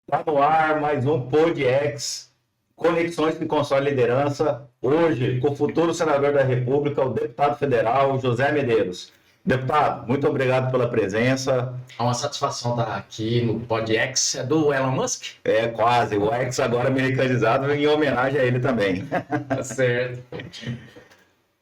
Tá no ar mais um PodX, Conexões que Constroem Liderança. Hoje, com o futuro senador da República, o deputado federal José Medeiros. Deputado, muito obrigado pela presença. É uma satisfação estar aqui no PodX. É do Elon Musk? É quase, o X agora americanizado em homenagem a ele também. Tá certo.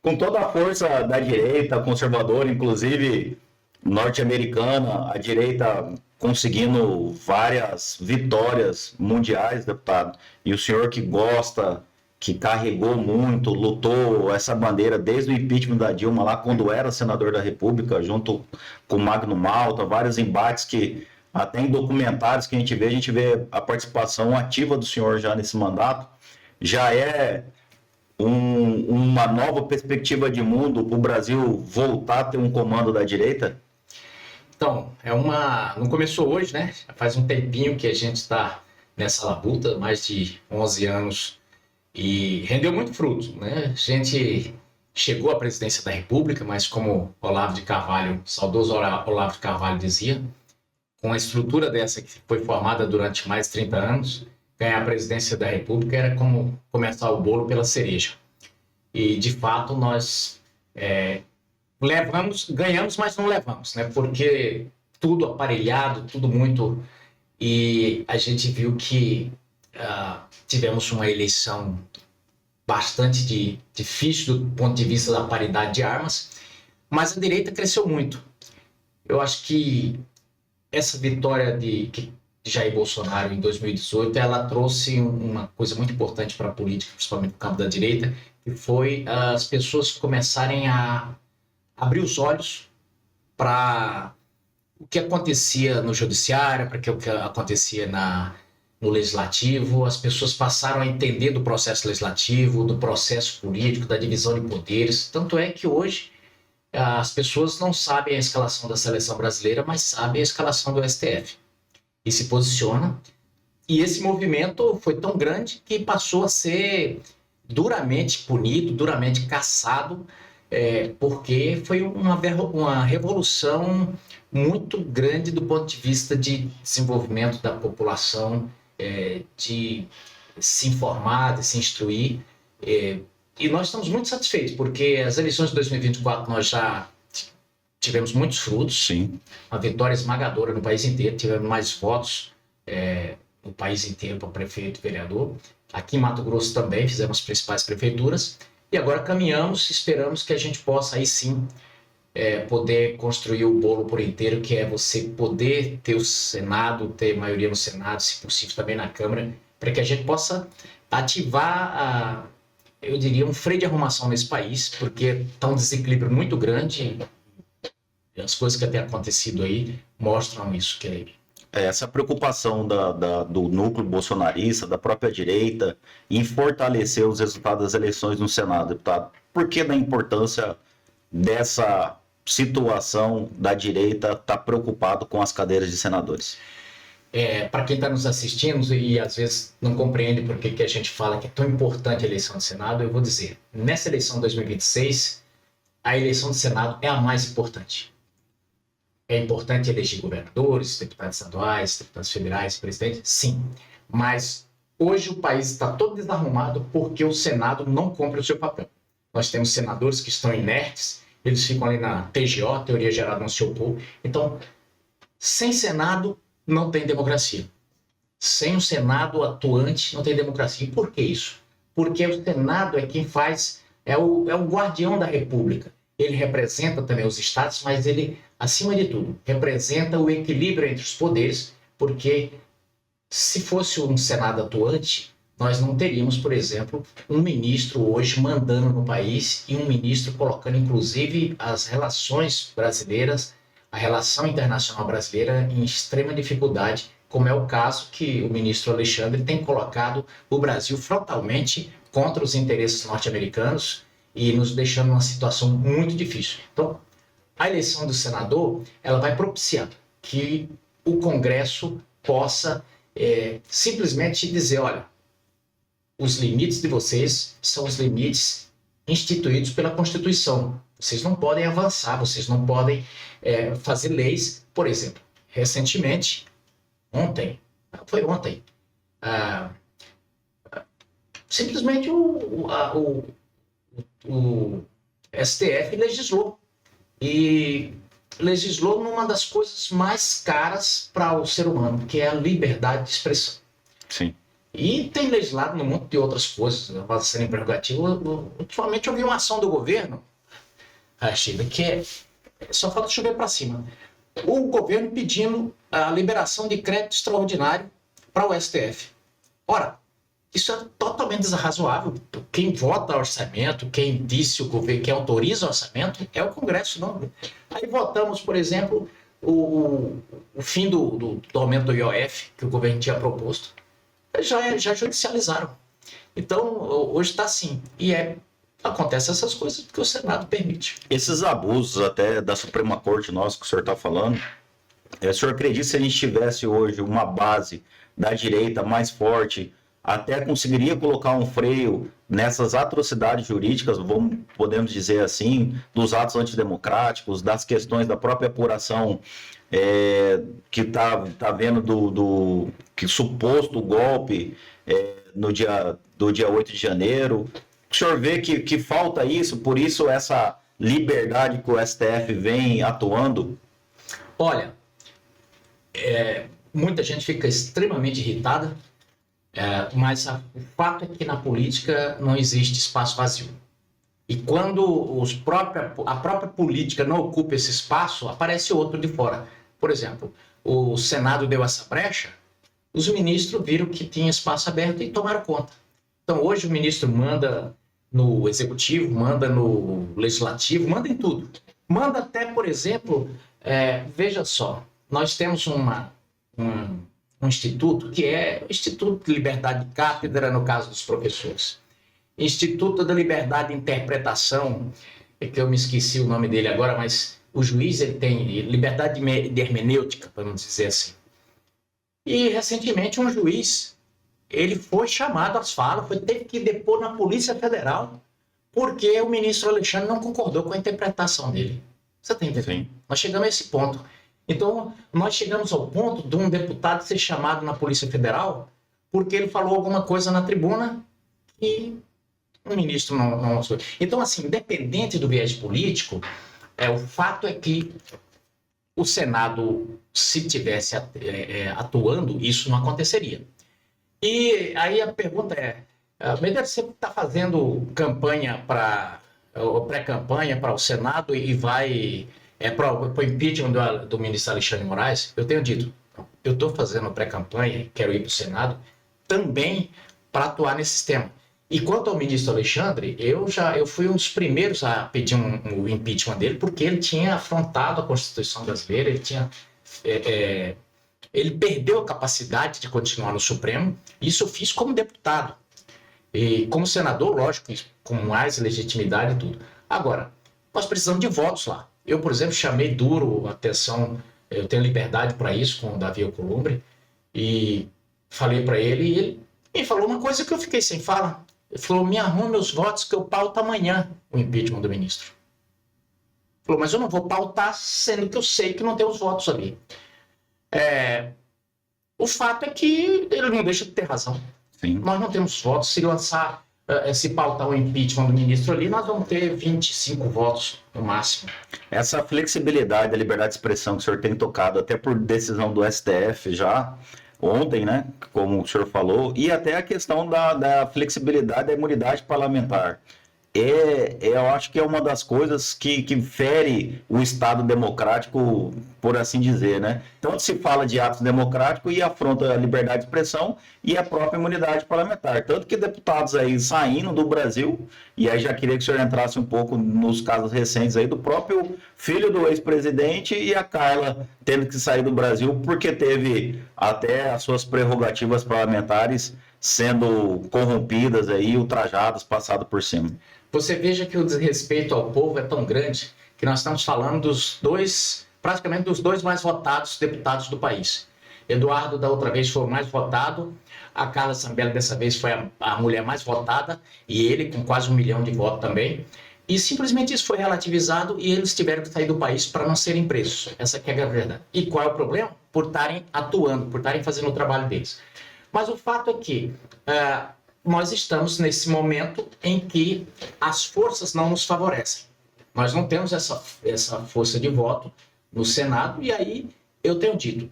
Com toda a força da direita conservadora, inclusive norte-americana, a direita conseguindo várias vitórias mundiais, deputado, e o senhor que gosta, que carregou muito, lutou essa bandeira desde o impeachment da Dilma lá quando era senador da República, junto com o Magno Malta, vários embates que até em documentários que a gente vê a participação ativa do senhor já nesse mandato, já é uma nova perspectiva de mundo para o Brasil voltar a ter um comando da direita? Então, não começou hoje, né? Já faz um tempinho que a gente está nessa labuta, mais de 11 anos, e rendeu muito fruto, né? A gente chegou à presidência da República, mas como Olavo de Carvalho, saudoso Olavo de Carvalho dizia, com a estrutura dessa que foi formada durante mais de 30 anos, ganhar a presidência da República era como começar o bolo pela cereja. E, de fato, nós ganhamos, mas não levamos, né? Porque tudo aparelhado, tudo muito... E a gente viu que tivemos uma eleição bastante difícil do ponto de vista da paridade de armas, mas a direita cresceu muito. Eu acho que essa vitória de Jair Bolsonaro em 2018, ela trouxe uma coisa muito importante para a política, principalmente no campo da direita, que foi as pessoas começarem a abrir os olhos para o que acontecia no judiciário, para o que acontecia no legislativo. As pessoas passaram a entender do processo legislativo, do processo político, da divisão de poderes. Tanto é que hoje as pessoas não sabem a escalação da seleção brasileira, mas sabem a escalação do STF. E se posiciona. E esse movimento foi tão grande que passou a ser duramente punido, duramente caçado, porque foi uma revolução muito grande do ponto de vista de desenvolvimento da população, de se informar, de se instruir. E nós estamos muito satisfeitos, porque as eleições de 2024 nós já tivemos muitos frutos. Sim. Uma vitória esmagadora no país inteiro, tivemos mais votos no país inteiro para prefeito e vereador. Aqui em Mato Grosso também fizemos as principais prefeituras. E agora caminhamos, esperamos que a gente possa aí sim poder construir o bolo por inteiro, que é você poder ter o Senado, ter maioria no Senado, se possível também na Câmara, para que a gente possa ativar, eu diria, um freio de arrumação nesse país, porque está um desequilíbrio muito grande. As coisas que têm acontecido aí mostram isso. Essa preocupação do núcleo bolsonarista, da própria direita, em fortalecer os resultados das eleições no Senado, deputado. Por que da importância dessa situação da direita estar preocupado com as cadeiras de senadores? Para quem está nos assistindo e às vezes não compreende por que a gente fala que é tão importante a eleição do Senado, eu vou dizer, nessa eleição de 2026, a eleição do Senado é a mais importante. É importante eleger governadores, deputados estaduais, deputados federais, presidentes? Sim. Mas hoje o país está todo desarrumado porque o Senado não cumpre o seu papel. Nós temos senadores que estão inertes, eles ficam ali na TGO, Teoria Geral Não Se Opor. Então, sem Senado não tem democracia. Sem o Senado atuante não tem democracia. E por que isso? Porque o Senado é quem faz, é o guardião da República. Ele representa também os estados, mas ele, acima de tudo, representa o equilíbrio entre os poderes, porque se fosse um Senado atuante, nós não teríamos, por exemplo, um ministro hoje mandando no país e um ministro colocando, inclusive, as relações brasileiras, a relação internacional brasileira em extrema dificuldade, como é o caso que o ministro Alexandre tem colocado o Brasil frontalmente contra os interesses norte-americanos e nos deixando numa situação muito difícil. Então, a eleição do senador, ela vai propiciar que o Congresso possa simplesmente dizer, olha, os limites de vocês são os limites instituídos pela Constituição. Vocês não podem avançar, vocês não podem fazer leis. Por exemplo, recentemente, ontem, foi ontem. Ah, simplesmente o STF legislou. E legislou numa das coisas mais caras para o ser humano, que é a liberdade de expressão. Sim. E tem legislado num monte de outras coisas, para serem prerrogativas. Ultimamente eu vi uma ação do governo, Sheila, que só falta chover para cima. O governo pedindo a liberação de crédito extraordinário para o STF. Ora, isso é totalmente desrazoável. Quem vota orçamento, quem disse o governo, quem autoriza o orçamento é o Congresso, não. Aí votamos, por exemplo, o fim do aumento do IOF, que o governo tinha proposto. Já judicializaram. Então, hoje está assim. E acontece essas coisas porque o Senado permite. Esses abusos até da Suprema Corte, nossa, que o senhor está falando, o senhor acredita que se a gente tivesse hoje uma base da direita mais forte, até conseguiria colocar um freio nessas atrocidades jurídicas, podemos dizer assim, dos atos antidemocráticos, das questões da própria apuração que está vendo do que suposto golpe do dia 8 de janeiro. O senhor vê que falta isso, por isso essa liberdade que o STF vem atuando? Olha, muita gente fica extremamente irritada, mas o fato é que na política não existe espaço vazio. E quando a própria política não ocupa esse espaço, aparece outro de fora. Por exemplo, o Senado deu essa brecha, os ministros viram que tinha espaço aberto e tomaram conta. Então hoje o ministro manda no executivo, manda no legislativo, manda em tudo. Manda até, por exemplo, veja só, nós temos um instituto que é o Instituto de Liberdade de Cátedra, no caso dos professores. Instituto da Liberdade de Interpretação, que eu me esqueci o nome dele agora, mas o juiz ele tem liberdade de hermenêutica, para não dizer assim. E recentemente um juiz, ele foi chamado às falas, teve que depor na Polícia Federal, porque o ministro Alexandre não concordou com a interpretação dele. Você está entendendo? Sim. Nós chegamos a esse ponto. Então, nós chegamos ao ponto de um deputado ser chamado na Polícia Federal porque ele falou alguma coisa na tribuna e o ministro não... Então, assim, independente do viés político, o fato é que o Senado, se tivesse atuando, isso não aconteceria. E aí a pergunta Medeiros, você está fazendo campanha pré-campanha para o Senado e vai para o impeachment do ministro Alexandre de Moraes? Eu tenho dito, eu estou fazendo pré-campanha, quero ir para o Senado, também para atuar nesse tema. E quanto ao ministro Alexandre, eu fui um dos primeiros a pedir o impeachment dele, porque ele tinha afrontado a Constituição brasileira, ele perdeu a capacidade de continuar no Supremo. Isso eu fiz como deputado. E como senador, lógico, com mais legitimidade e tudo. Agora, nós precisamos de votos lá. Eu, por exemplo, chamei duro a atenção, eu tenho liberdade para isso, com o Davi Alcolumbre, e falei para ele, e ele me falou uma coisa que eu fiquei sem fala. Ele falou, me arrume os votos que eu pauto amanhã o impeachment do ministro. Ele falou, mas eu não vou pautar, sendo que eu sei que não tem os votos ali. O fato é que ele não deixa de ter razão. Sim. Nós não temos votos. Se pautar o impeachment do ministro ali, nós vamos ter 25 votos no máximo. Essa flexibilidade da liberdade de expressão que o senhor tem tocado, até por decisão do STF já ontem, né, como o senhor falou, e até a questão da flexibilidade da imunidade parlamentar. Eu acho que é uma das coisas que fere o Estado democrático, por assim dizer, né? Então se fala de atos democráticos e afronta a liberdade de expressão e a própria imunidade parlamentar. Tanto que deputados aí saindo do Brasil, e aí já queria que o senhor entrasse um pouco nos casos recentes aí do próprio filho do ex-presidente e a Carla tendo que sair do Brasil porque teve até as suas prerrogativas parlamentares sendo corrompidas aí, ultrajadas, passado por cima. Você veja que o desrespeito ao povo é tão grande que nós estamos falando praticamente dos dois mais votados deputados do país. Eduardo, da outra vez, foi o mais votado, a Carla Zambelli, dessa vez, foi a mulher mais votada, e ele com quase 1 milhão de votos também. E simplesmente isso foi relativizado e eles tiveram que sair do país para não serem presos. Essa que é a verdade. E qual é o problema? Por estarem atuando, por estarem fazendo o trabalho deles. Mas o fato é que nós estamos nesse momento em que as forças não nos favorecem. Nós não temos essa força de voto no Senado, e aí eu tenho dito,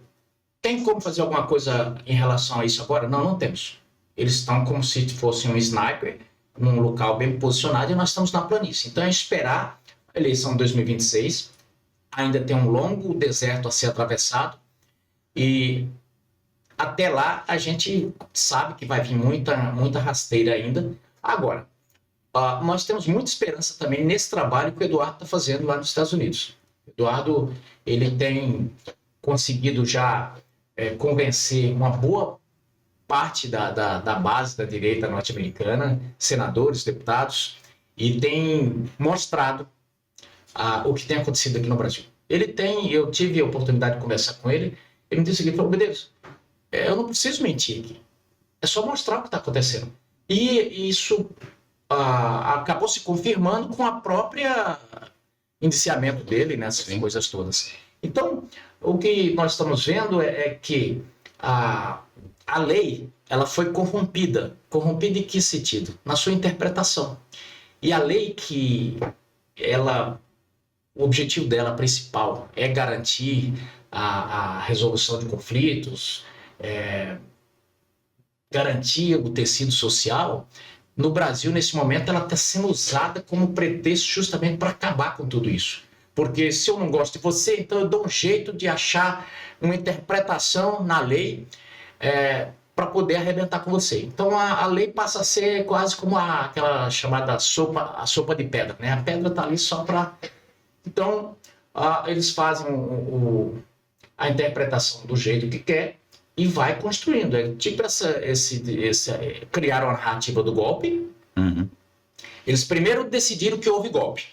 tem como fazer alguma coisa em relação a isso agora? Não, não temos. Eles estão como se fosse um sniper, num local bem posicionado, e nós estamos na planície. Então é esperar a eleição de 2026, ainda tem um longo deserto a ser atravessado, e até lá a gente sabe que vai vir muita rasteira ainda. Agora, nós temos muita esperança também nesse trabalho que o Eduardo está fazendo lá nos Estados Unidos. O Eduardo, ele tem conseguido já convencer uma boa parte da base da direita norte-americana, senadores, deputados, e tem mostrado o que tem acontecido aqui no Brasil. Eu tive a oportunidade de conversar com ele, ele me disse o seguinte, falou, Medeiros, eu não preciso mentir aqui, é só mostrar o que está acontecendo. E isso acabou se confirmando com a própria indiciamento dele nessas coisas todas. Então, o que nós estamos vendo é que a lei, ela foi corrompida. Corrompida em que sentido? Na sua interpretação. E a lei o objetivo dela principal é garantir a resolução de conflitos, garantir o tecido social. No Brasil, nesse momento, ela está sendo usada como pretexto justamente para acabar com tudo isso. Porque se eu não gosto de você, então eu dou um jeito de achar uma interpretação na lei para poder arrebentar com você. Então a lei passa a ser quase como aquela chamada sopa de pedra, né? A pedra está ali só para... Então eles fazem a interpretação do jeito que quer e vai construindo. É tipo criaram a narrativa do golpe. Uhum. Eles primeiro decidiram que houve golpe.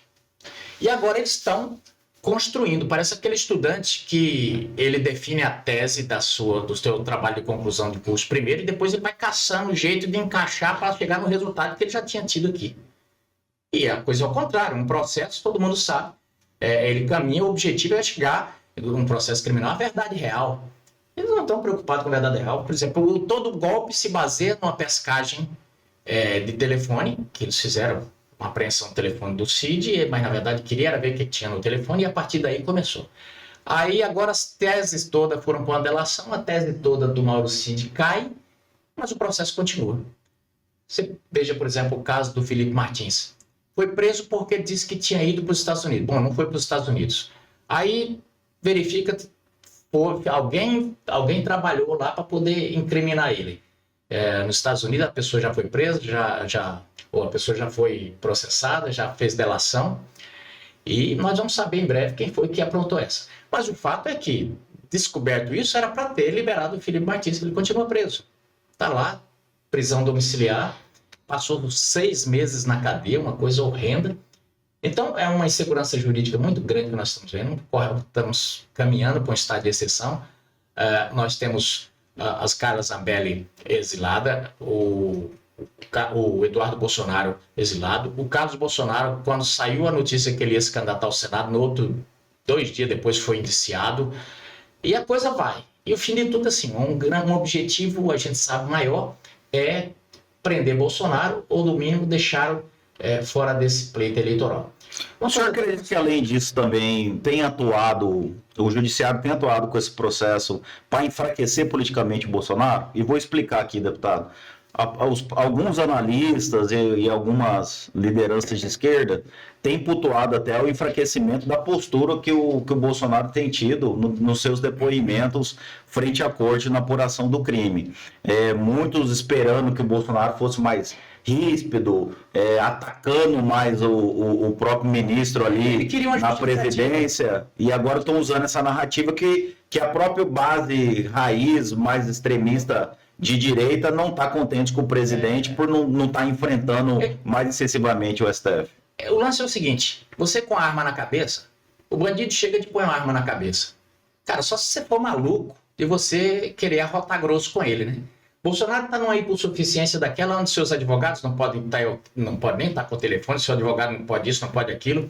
E agora eles estão construindo. Parece aquele estudante que ele define a tese do seu trabalho de conclusão de curso primeiro e depois ele vai caçando o jeito de encaixar para chegar no resultado que ele já tinha tido aqui. E a coisa é ao contrário. Um processo, todo mundo sabe, ele caminha, o objetivo é chegar, um processo criminal, à verdade real. Eles não estão preocupados com a verdade real. Por exemplo, todo golpe se baseia numa pescagem de telefone, que eles fizeram uma apreensão do telefone do Cid, mas na verdade queria ver o que tinha no telefone e a partir daí começou. Aí agora as teses todas foram para uma delação, a tese toda do Mauro Cid cai, mas o processo continua. Você veja, por exemplo, o caso do Felipe Martins. Foi preso porque disse que tinha ido para os Estados Unidos. Bom, não foi para os Estados Unidos. Aí verifica... Alguém trabalhou lá para poder incriminar ele. Nos Estados Unidos a pessoa já foi presa, ou a pessoa já foi processada, já fez delação, e nós vamos saber em breve quem foi que aprontou essa. Mas o fato é que, descoberto isso, era para ter liberado o Felipe Martins, que ele continua preso. Está lá, prisão domiciliar, passou 6 meses na cadeia, uma coisa horrenda. Então, é uma insegurança jurídica muito grande que nós estamos vendo. Estamos caminhando para um estado de exceção. Nós temos as Carla Zambelli exilada, o Eduardo Bolsonaro exilado. O Carlos Bolsonaro, quando saiu a notícia que ele ia se candidatar ao Senado, 2 dias depois foi indiciado. E a coisa vai. E o fim de tudo, assim, um objetivo, a gente sabe, maior é prender Bolsonaro ou, no mínimo, deixá-lo fora desse pleito eleitoral. O senhor acredita que, além disso, também o judiciário tem atuado com esse processo para enfraquecer politicamente o Bolsonaro? E vou explicar aqui, deputado. Alguns analistas e algumas lideranças de esquerda têm pontuado até o enfraquecimento da postura que o Bolsonaro tem tido nos seus depoimentos frente à corte na apuração do crime. Muitos esperando que o Bolsonaro fosse mais ríspido, atacando mais o próprio ministro ali na Previdência, e agora estão usando essa narrativa que a própria base raiz mais extremista de direita não está contente com o presidente por não estar enfrentando mais excessivamente o STF. O lance é o seguinte, você com a arma na cabeça, o bandido chega de pôr uma arma na cabeça. Cara, só se você for maluco de você querer arrotar grosso com ele, né? Bolsonaro está numa hipossuficiência daquela onde seus advogados não podem nem estar com o telefone, seu advogado não pode isso, não pode aquilo.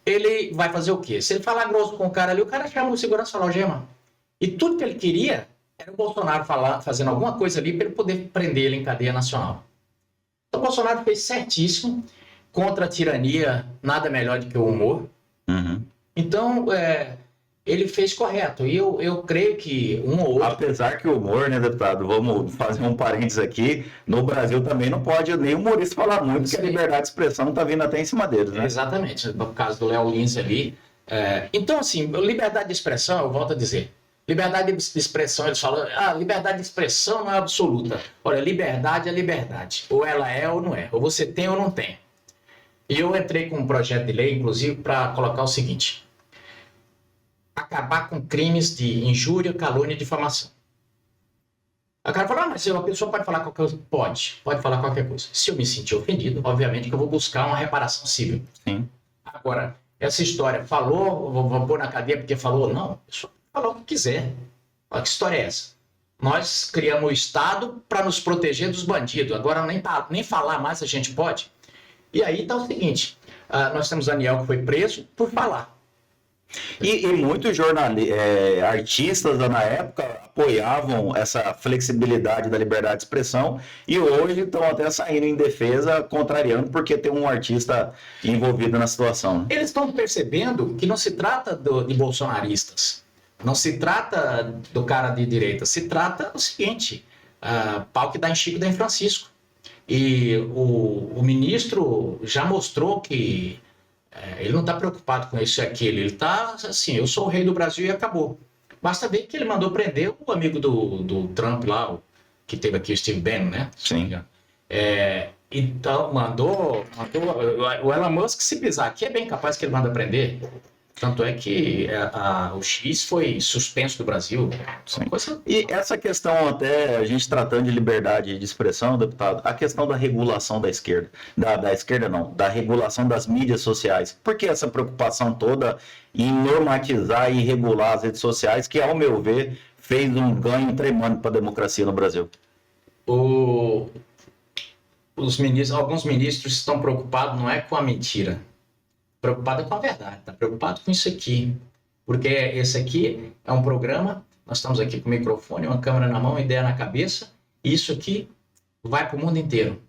Ele vai fazer o quê? Se ele falar grosso com o cara ali, o cara chama o segurança e fala, algema. E tudo que ele queria era o Bolsonaro fazendo alguma coisa ali para ele poder prender ele em cadeia nacional. Então o Bolsonaro fez certíssimo, contra a tirania, nada melhor do que o humor. Uhum. Então, ele fez correto. E eu creio que um ou outro... Apesar que o humor, né, deputado, vamos fazer um parênteses aqui, no Brasil também não pode nem humorista falar muito, porque a liberdade de expressão está vindo até em cima deles, né? Exatamente, no caso do Léo Lins ali. Então, assim, liberdade de expressão, eu volto a dizer, liberdade de expressão, eles falam, liberdade de expressão não é absoluta. Olha, liberdade é liberdade. Ou ela é ou não é. Ou você tem ou não tem. E eu entrei com um projeto de lei, inclusive, para colocar o seguinte: acabar com crimes de injúria, calúnia e difamação. O cara fala, mas a pessoa pode falar qualquer coisa? Pode falar qualquer coisa. Se eu me sentir ofendido, obviamente que eu vou buscar uma reparação civil. Sim. Agora, essa história, falou, vou pôr na cadeia porque falou, não, a pessoa falou o que quiser. Olha, que história é essa? Nós criamos o Estado para nos proteger dos bandidos, agora nem falar mais a gente pode. E aí está o seguinte, nós temos Daniel que foi preso por falar. E muitos artistas na época apoiavam essa flexibilidade da liberdade de expressão e hoje estão até saindo em defesa, contrariando, porque tem um artista envolvido na situação. Eles estão percebendo que não se trata de bolsonaristas, não se trata do cara de direita, se trata do seguinte, pau que dá em Chico, dá em Francisco. E o ministro já mostrou que ele não está preocupado com isso e aquilo. Ele está assim, eu sou o rei do Brasil e acabou. Basta ver que ele mandou prender o amigo do Trump lá, que teve aqui, o Steve Bannon, né? Sim. Então, mandou o Elon Musk, se pisar aqui, é bem capaz que ele manda prender. Tanto é que o X foi suspenso do Brasil. Coisa... E essa questão, até a gente tratando de liberdade de expressão, deputado, a questão da regulação da esquerda, da esquerda não, da regulação das mídias sociais. Por que essa preocupação toda em normatizar e regular as redes sociais, que, ao meu ver, fez um ganho tremendo para a democracia no Brasil? Alguns ministros estão preocupados não é com a mentira, preocupado com a verdade, está preocupado com isso aqui, porque esse aqui é um programa, nós estamos aqui com o microfone, uma câmera na mão, ideia na cabeça, e isso aqui vai para o mundo inteiro.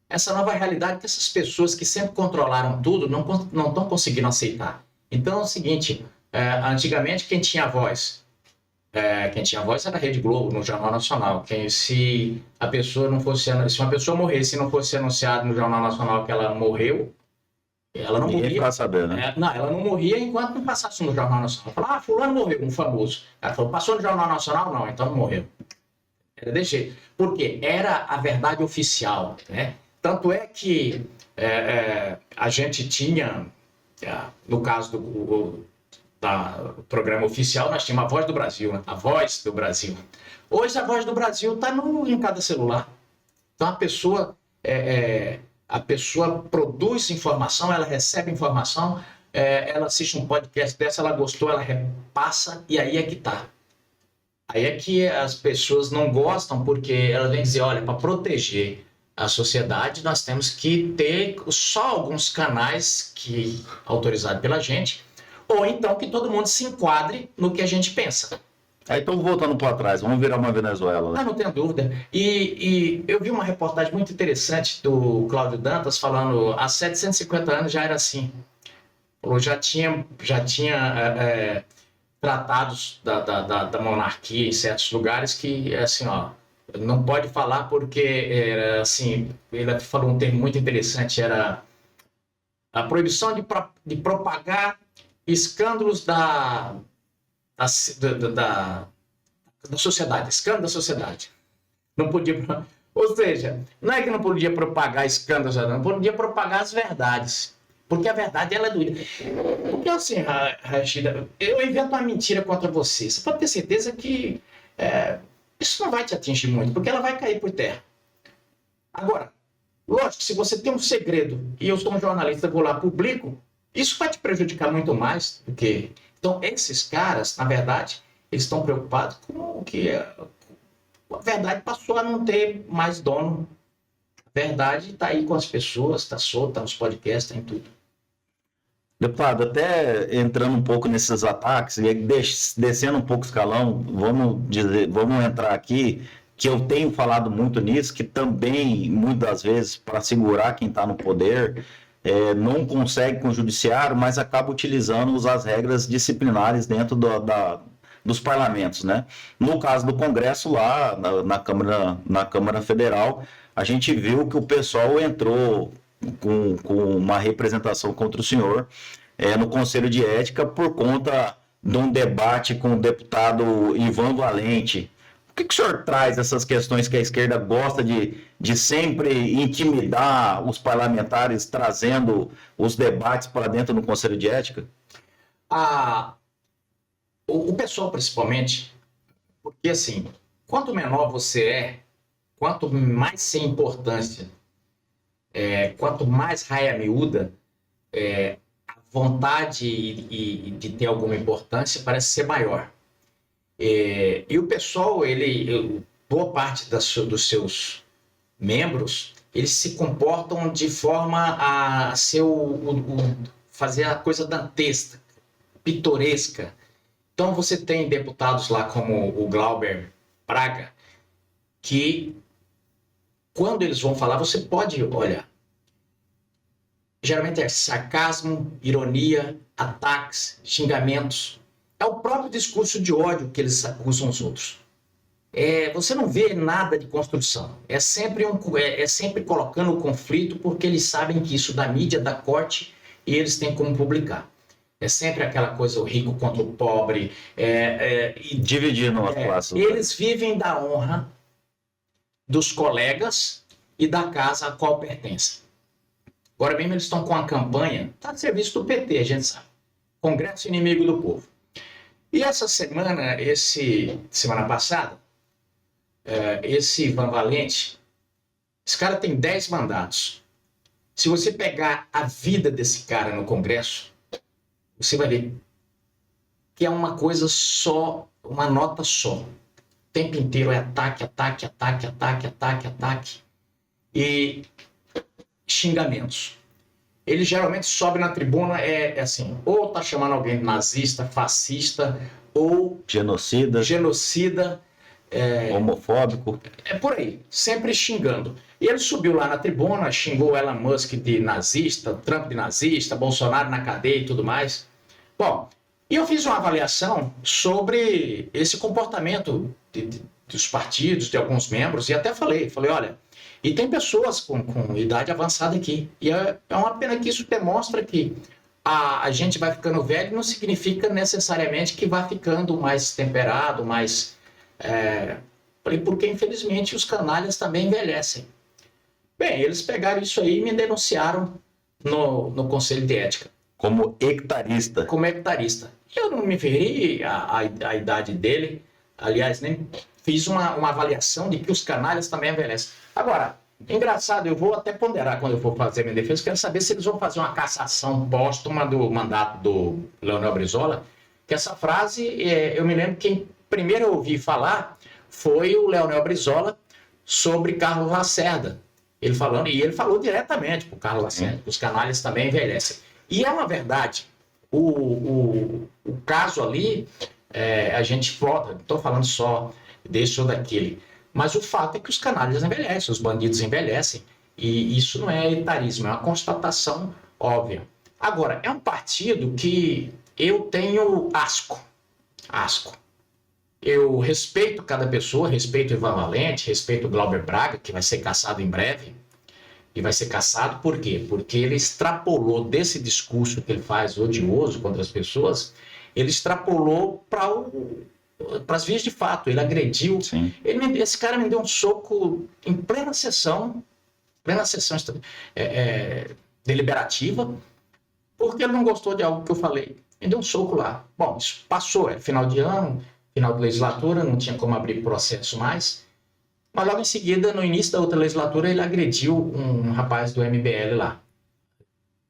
Essa nova realidade que essas pessoas que sempre controlaram tudo não estão conseguindo aceitar. Então é o seguinte, antigamente quem tinha voz era a Rede Globo, no Jornal Nacional. Se uma pessoa morresse e não fosse anunciado no Jornal Nacional que ela morreu, ela não morria. Pra saber, né? Ela não morria enquanto não passasse no Jornal Nacional. Falava, fulano morreu, um famoso. Ela falou, passou no Jornal Nacional? Não, então não morreu. Era desse jeito. Por quê? Era a verdade oficial, né? Tanto é que a gente tinha, no caso do programa oficial, nós tínhamos a Voz do Brasil, né? A Voz do Brasil. Hoje a Voz do Brasil está em cada celular. Então a pessoa produz informação, ela recebe informação, ela assiste um podcast dessa, ela gostou, ela repassa, e aí é que tá. Aí é que as pessoas não gostam, porque elas vêm dizer, olha, para proteger a sociedade, nós temos que ter só alguns canais autorizados pela gente, ou então que todo mundo se enquadre no que a gente pensa. Então, voltando para trás, vamos virar uma Venezuela. Né? Não tenho dúvida. E eu vi uma reportagem muito interessante do Cláudio Dantas falando, há 750 anos já era assim. Já tinha tratados da monarquia em certos lugares que, assim, não pode falar porque, assim, ele falou um termo muito interessante, era a proibição de propagar escândalos da sociedade, escândalo da sociedade. Não podia, ou seja, não é que não podia propagar escândalos, não podia propagar as verdades, porque a verdade ela é doida. Porque assim, Rachida, eu invento uma mentira contra você, você pode ter certeza que isso não vai te atingir muito, porque ela vai cair por terra. Agora, lógico, se você tem um segredo e eu sou um jornalista, vou lá, publico, isso vai te prejudicar muito mais do que... Então, esses caras, na verdade, eles estão preocupados com o que A verdade passou a não ter mais dono. A verdade está aí com as pessoas, está solta, nos podcasts, está em tudo. Deputado, até entrando um pouco nesses ataques e descendo um pouco o escalão, vamos entrar aqui, que eu tenho falado muito nisso, que também, muitas vezes, para segurar quem está no poder, não consegue com o judiciário, mas acaba utilizando as regras disciplinares dentro dos parlamentos, né? No caso do Congresso lá, na Câmara Federal, a gente viu que o pessoal entrou com uma representação contra o senhor no Conselho de Ética por conta de um debate com o deputado Ivan Valente. Por que o senhor traz essas questões que a esquerda gosta de sempre intimidar os parlamentares, trazendo os debates para dentro do Conselho de Ética? O pessoal, principalmente, porque assim, quanto menor você é, quanto mais sem importância, quanto mais raia miúda, a vontade de ter alguma importância parece ser maior. E o pessoal, boa parte dos seus membros, eles se comportam de forma a ser fazer a coisa dantesca, pitoresca. Então você tem deputados lá como o Glauber Braga, que quando eles vão falar, você pode olhar. Geralmente é sarcasmo, ironia, ataques, xingamentos. É o próprio discurso de ódio que eles acusam os outros. Você não vê nada de construção. É sempre colocando o conflito porque eles sabem que isso da mídia dá corte e eles têm como publicar. É sempre aquela coisa, o rico contra o pobre. Dividindo as classes. Eles vivem da honra dos colegas e da casa a qual pertencem. Agora mesmo eles estão com a campanha, está a serviço do PT, a gente sabe. Congresso Inimigo do Povo. E essa semana passada, esse Ivan Valente, esse cara tem 10 mandatos. Se você pegar a vida desse cara no Congresso, você vai ver que é uma coisa só, uma nota só. O tempo inteiro é ataque, ataque, ataque, ataque, ataque, ataque. E xingamentos. Ele geralmente sobe na tribuna, assim, ou tá chamando alguém de nazista, fascista, ou genocida, homofóbico. É por aí, sempre xingando. E ele subiu lá na tribuna, xingou Elon Musk de nazista, Trump de nazista, Bolsonaro na cadeia e tudo mais. Bom, e eu fiz uma avaliação sobre esse comportamento dos partidos, de alguns membros, e até falei, olha, e tem pessoas com idade avançada aqui. E é uma pena que isso demonstra que a gente vai ficando velho, não significa necessariamente que vai ficando mais temperado, mais... porque, infelizmente, os canalhas também envelhecem. Bem, eles pegaram isso aí e me denunciaram no Conselho de Ética. Como hectarista. Como hectarista. Eu não me feri a idade dele, aliás, nem fiz uma avaliação de que os canalhas também envelhecem. Agora, engraçado, eu vou até ponderar quando eu for fazer minha defesa, quero saber se eles vão fazer uma cassação póstuma do mandato do Leonel Brizola, que essa frase, eu me lembro que quem primeiro eu ouvi falar foi o Leonel Brizola sobre Carlos Lacerda. Ele falou diretamente para o Carlos Lacerda, que os canalhas também envelhecem. E é uma verdade. O caso ali, a gente foda, não estou falando só desse ou daquele, mas o fato é que os canalhas envelhecem, os bandidos envelhecem, e isso não é etarismo, é uma constatação óbvia. Agora, é um partido que eu tenho asco. Eu respeito cada pessoa, respeito o Ivan Valente, respeito o Glauber Braga, que vai ser cassado em breve. E vai ser cassado por quê? Porque ele extrapolou desse discurso que ele faz odioso contra as pessoas, ele extrapolou para as vias de fato. Ele agrediu. Esse cara me deu um soco em plena sessão deliberativa, porque ele não gostou de algo que eu falei. Me deu um soco lá. Bom, isso passou, final de ano, final de legislatura, não tinha como abrir processo mais. Mas logo em seguida, no início da outra legislatura, ele agrediu um rapaz do MBL lá.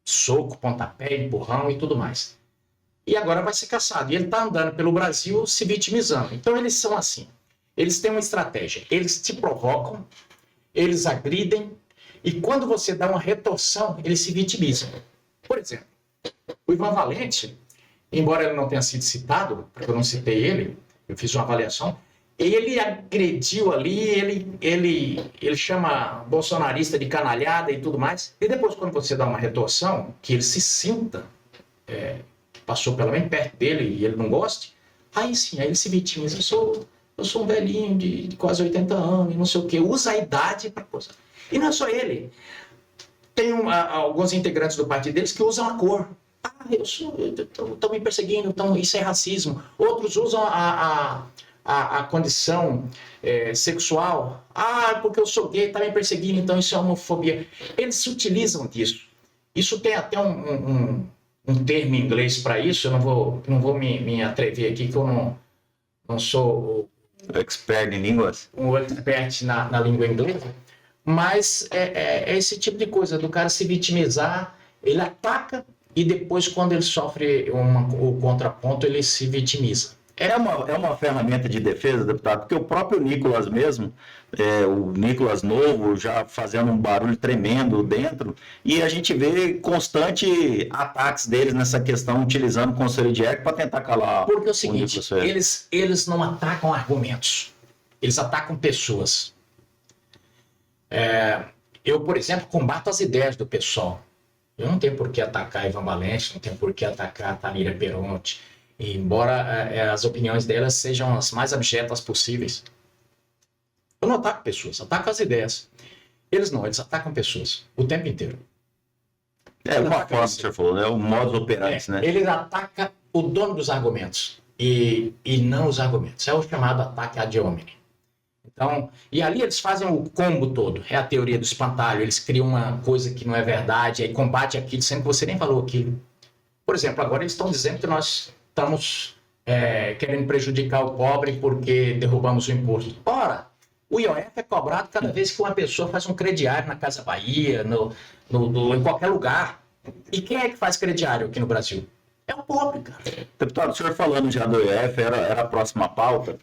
Soco, pontapé, empurrão e tudo mais. E agora vai ser cassado. E ele está andando pelo Brasil se vitimizando. Então eles são assim. Eles têm uma estratégia. Eles te provocam, eles agridem, e quando você dá uma retorção, eles se vitimizam. Por exemplo, o Ivan Valente, embora ele não tenha sido citado, porque eu não citei ele, eu fiz uma avaliação, ele agrediu ali, ele chama bolsonarista de canalhada e tudo mais, e depois quando você dá uma retorção, que ele se sinta, passou pelo menos perto dele e ele não goste, aí sim, aí ele se vitimiza, eu sou um velhinho de quase 80 anos, e não sei o quê, usa a idade para coisa. E não é só ele, tem alguns integrantes do partido deles que usam a cor. Estão me perseguindo, isso é racismo. Outros usam a condição sexual. Porque eu sou gay, está me perseguindo, então isso é homofobia. Eles se utilizam disso. Isso tem até um termo em inglês para isso, eu não vou me atrever aqui, que eu não sou expert em línguas. Um expert na língua inglesa, mas é esse tipo de coisa, do cara se vitimizar, ele ataca e depois, quando ele sofre o contraponto, ele se vitimiza. É uma ferramenta de defesa, deputado, porque o próprio Nicolas mesmo, o Nicolas novo, já fazendo um barulho tremendo dentro, e a gente vê constante ataques deles nessa questão, utilizando o Conselho de Ética para tentar calar. Porque é o seguinte, eles não atacam argumentos, eles atacam pessoas. Eu, por exemplo, combato as ideias do pessoal. Eu não tenho por que atacar Ivan Valente, não tenho por que atacar Tamira Peronte, embora as opiniões delas sejam as mais abjetas possíveis. Eu não ataco pessoas, ataco as ideias. Eles atacam pessoas o tempo inteiro. Uma forma que o senhor falou, né? O modus operandi, né? Ele ataca o dono dos argumentos e não os argumentos. É o chamado ataque ad hominem. Então, e ali eles fazem o combo todo. É a teoria do espantalho. Eles criam uma coisa que não é verdade, aí combate aquilo, sendo que você nem falou aquilo. Por exemplo, agora eles estão dizendo que nós estamos querendo prejudicar o pobre porque derrubamos o imposto. Ora, o IOF é cobrado cada vez que uma pessoa faz um crediário na Casa Bahia, em qualquer lugar. E quem é que faz crediário aqui no Brasil? É o pobre, cara. Deputado, o senhor falando já do IOF, era a próxima pauta.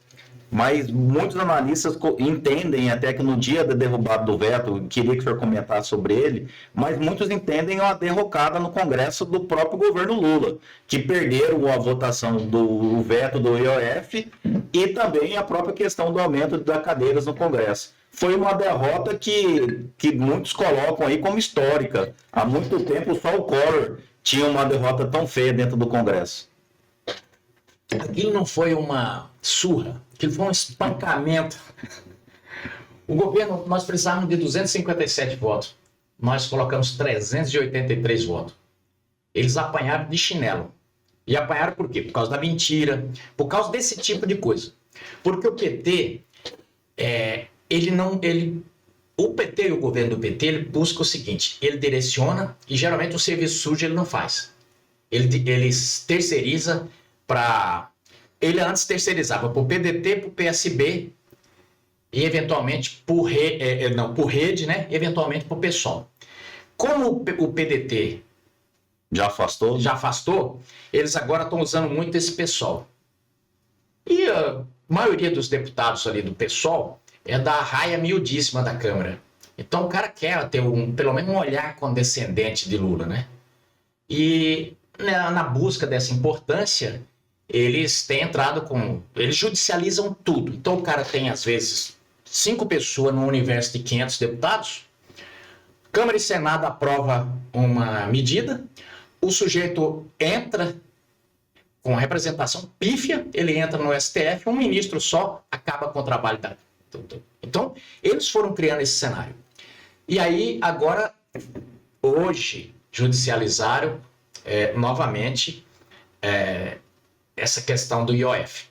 Mas muitos analistas entendem até que no dia da derrubada do veto, queria que o senhor comentasse sobre ele, mas muitos entendem a derrocada no Congresso do próprio governo Lula, que perderam a votação do veto do IOF e também a própria questão do aumento das cadeiras no Congresso. Foi uma derrota que muitos colocam aí como histórica. Há muito tempo só o Collor tinha uma derrota tão feia dentro do Congresso. Aquilo não foi uma surra, aquilo foi um espancamento. O governo, nós precisávamos de 257 votos. Nós colocamos 383 votos. Eles apanharam de chinelo. E apanharam por quê? Por causa da mentira, por causa desse tipo de coisa. Porque o PT, o PT e o governo do PT, ele busca o seguinte, ele direciona e geralmente o serviço sujo ele não faz. Ele terceiriza ele antes terceirizava para o PDT, para o PSB e eventualmente por rede, né? Eventualmente para o PSOL. Como o PDT já afastou, eles agora estão usando muito esse PSOL. E a maioria dos deputados ali do PSOL é da raia miudíssima da Câmara. Então o cara quer ter pelo menos um olhar condescendente de Lula, né? E na busca dessa importância, eles têm entrado eles judicializam tudo. Então o cara tem, às vezes, 5 pessoas no universo de 500 deputados, Câmara e Senado aprova uma medida, o sujeito entra com representação pífia, ele entra no STF, um ministro só acaba com o trabalho da... Então, eles foram criando esse cenário. E aí, agora, hoje, judicializaram novamente essa questão do IOF.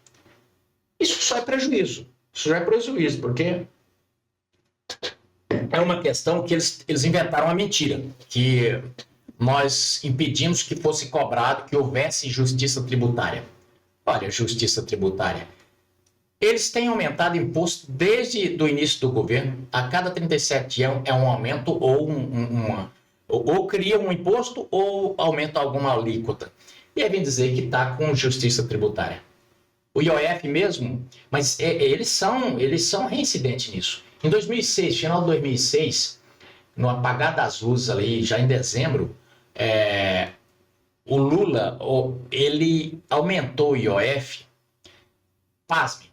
Isso só é prejuízo. Isso já é prejuízo, porque é uma questão que eles inventaram uma mentira, que nós impedimos que fosse cobrado, que houvesse justiça tributária. Olha, justiça tributária. Eles têm aumentado imposto desde o início do governo. A cada 37 dias é um aumento ou cria um imposto ou aumenta alguma alíquota. E aí vem dizer que está com justiça tributária. O IOF mesmo, mas eles são reincidentes nisso. Em 2006, final de 2006, no apagar das luzes ali, já em dezembro, o Lula, ele aumentou o IOF, pasme,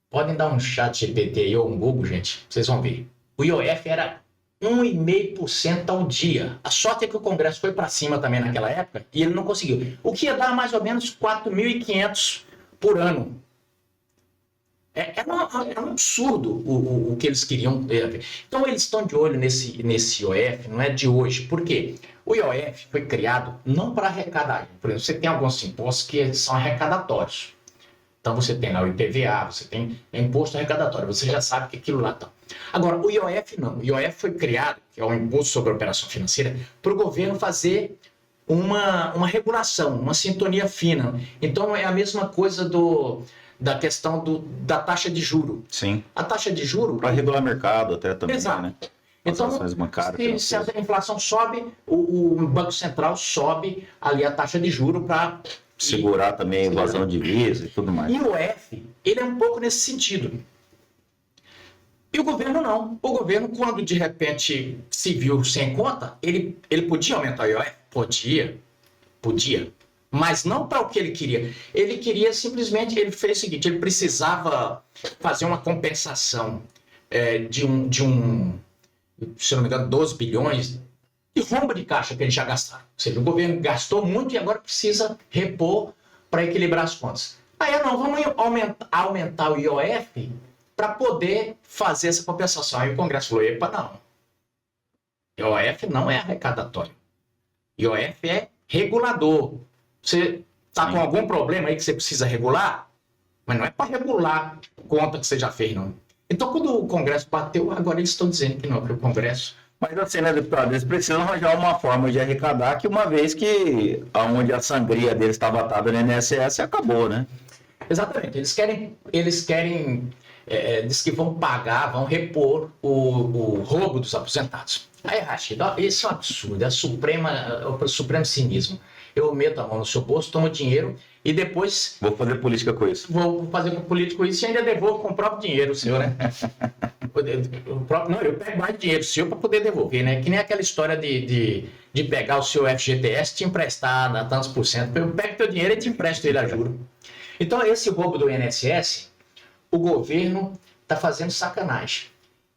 podem dar um chat GPT aí ou um Google, gente, vocês vão ver. O IOF era 1,5% ao dia. A sorte é que o Congresso foi para cima também naquela época e ele não conseguiu. O que ia dar mais ou menos 4.500 por ano. É um absurdo o que eles queriam. Então eles estão de olho nesse IOF, não é de hoje. Por quê? O IOF foi criado não para arrecadar. Por exemplo, você tem alguns impostos que são arrecadatórios. Então você tem lá o IPVA, você tem imposto arrecadatório, você já sabe que aquilo lá está. Agora, o IOF não. O IOF foi criado, que é o Imposto sobre a Operação Financeira, para o governo fazer uma regulação, uma sintonia fina. Então é a mesma coisa da questão da taxa de juro. Sim. A taxa de juro... Para regular o mercado até também, exato. Né? Então, se a inflação sobe, o Banco Central sobe ali a taxa de juro para... segurar também a evasão de divisa e tudo mais. E o IOF, ele é um pouco nesse sentido. E o governo não. O governo, quando de repente se viu sem conta, ele podia aumentar o IOF? Podia. Mas não para o que ele queria. Ele queria simplesmente, ele fez o seguinte, ele precisava fazer uma compensação de um, se não me engano, 12 bilhões de rombo de caixa que eles já gastaram. Ou seja, o governo gastou muito e agora precisa repor para equilibrar as contas. Aí não, vamos aumentar o IOF para poder fazer essa compensação. Aí o Congresso falou, epa, não. IOF não é arrecadatório. IOF é regulador. Você está com algum problema aí que você precisa regular, mas não é para regular conta que você já fez, não. Então, quando o Congresso bateu, agora eles estão dizendo que não, que o Congresso... Mas assim, né, deputado, eles precisam arranjar uma forma de arrecadar que uma vez que onde a sangria deles estava atada no INSS, acabou, né? Exatamente. Eles querem diz que vão pagar, vão repor o roubo dos aposentados. Aí, Rachid, isso é um absurdo, é o supremo cinismo. Eu meto a mão no seu bolso, tomo dinheiro e depois... vou fazer política com isso. Vou fazer política com isso e ainda devolvo com o próprio dinheiro, senhor, né? Não, eu pego mais dinheiro seu para poder devolver, né? Que nem aquela história de pegar o seu FGTS e te emprestar a tantos por cento. Eu pego teu dinheiro e te empresto ele a juro. Então, esse roubo do INSS, o governo está fazendo sacanagem.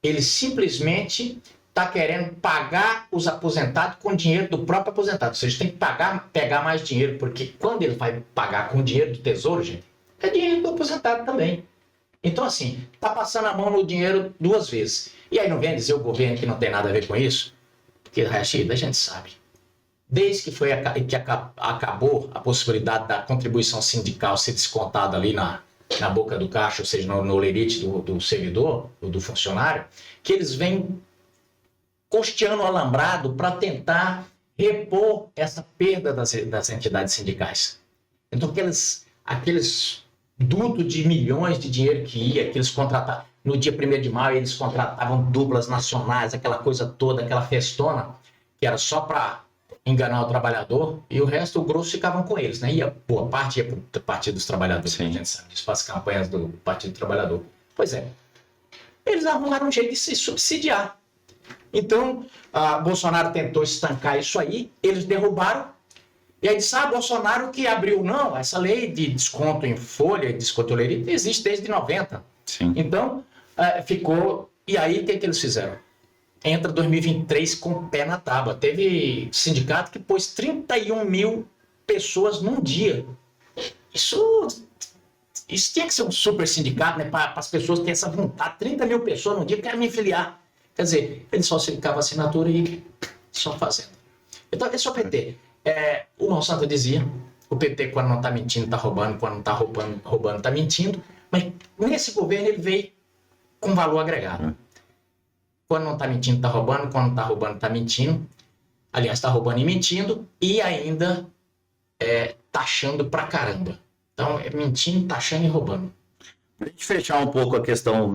Ele simplesmente está querendo pagar os aposentados com dinheiro do próprio aposentado. Ou seja, tem que pegar mais dinheiro, porque quando ele vai pagar com dinheiro do Tesouro, gente, é dinheiro do aposentado também. Então, assim, está passando a mão no dinheiro duas vezes. E aí não vem dizer o governo que não tem nada a ver com isso? Porque, Rachid, a gente sabe. Desde que acabou a possibilidade da contribuição sindical ser descontada ali na boca do caixa, ou seja, no lerite do servidor, do funcionário, que eles vêm costeando o alambrado para tentar repor essa perda das entidades sindicais. Então, aqueles dutos de milhões de dinheiro que eles contratavam. No dia 1º de maio, eles contratavam duplas nacionais, aquela coisa toda, aquela festona, que era só para enganar o trabalhador, e o resto, o grosso, ficavam com eles, né? Boa parte ia para o Partido dos Trabalhadores, sim. A gente sabe disso, para as campanhas do Partido do Trabalhador. Pois é, eles arrumaram um jeito de se subsidiar. Então, Bolsonaro tentou estancar isso aí, eles derrubaram, e aí disse, Bolsonaro que abriu, não, essa lei de desconto em folha, desconto em lerite, existe desde 90. Sim. Então, ficou, e aí o que eles fizeram? Entra 2023 com o pé na tábua. Teve sindicato que pôs 31 mil pessoas num dia. Isso tinha que ser um super sindicato, né? Para as pessoas terem essa vontade. 30 mil pessoas num dia, quero me filiar. Quer dizer, ele só ficava assinatura e só fazendo. Então, esse é o PT. O Monsanto dizia, o PT quando não está mentindo está roubando, quando não está roubando está mentindo. Mas nesse governo ele veio com valor agregado. Quando não está mentindo, está roubando. Quando não está roubando, está mentindo. Aliás, está roubando e mentindo. E ainda taxando pra caramba. Então, é mentindo, taxando e roubando. Para a gente fechar um pouco a questão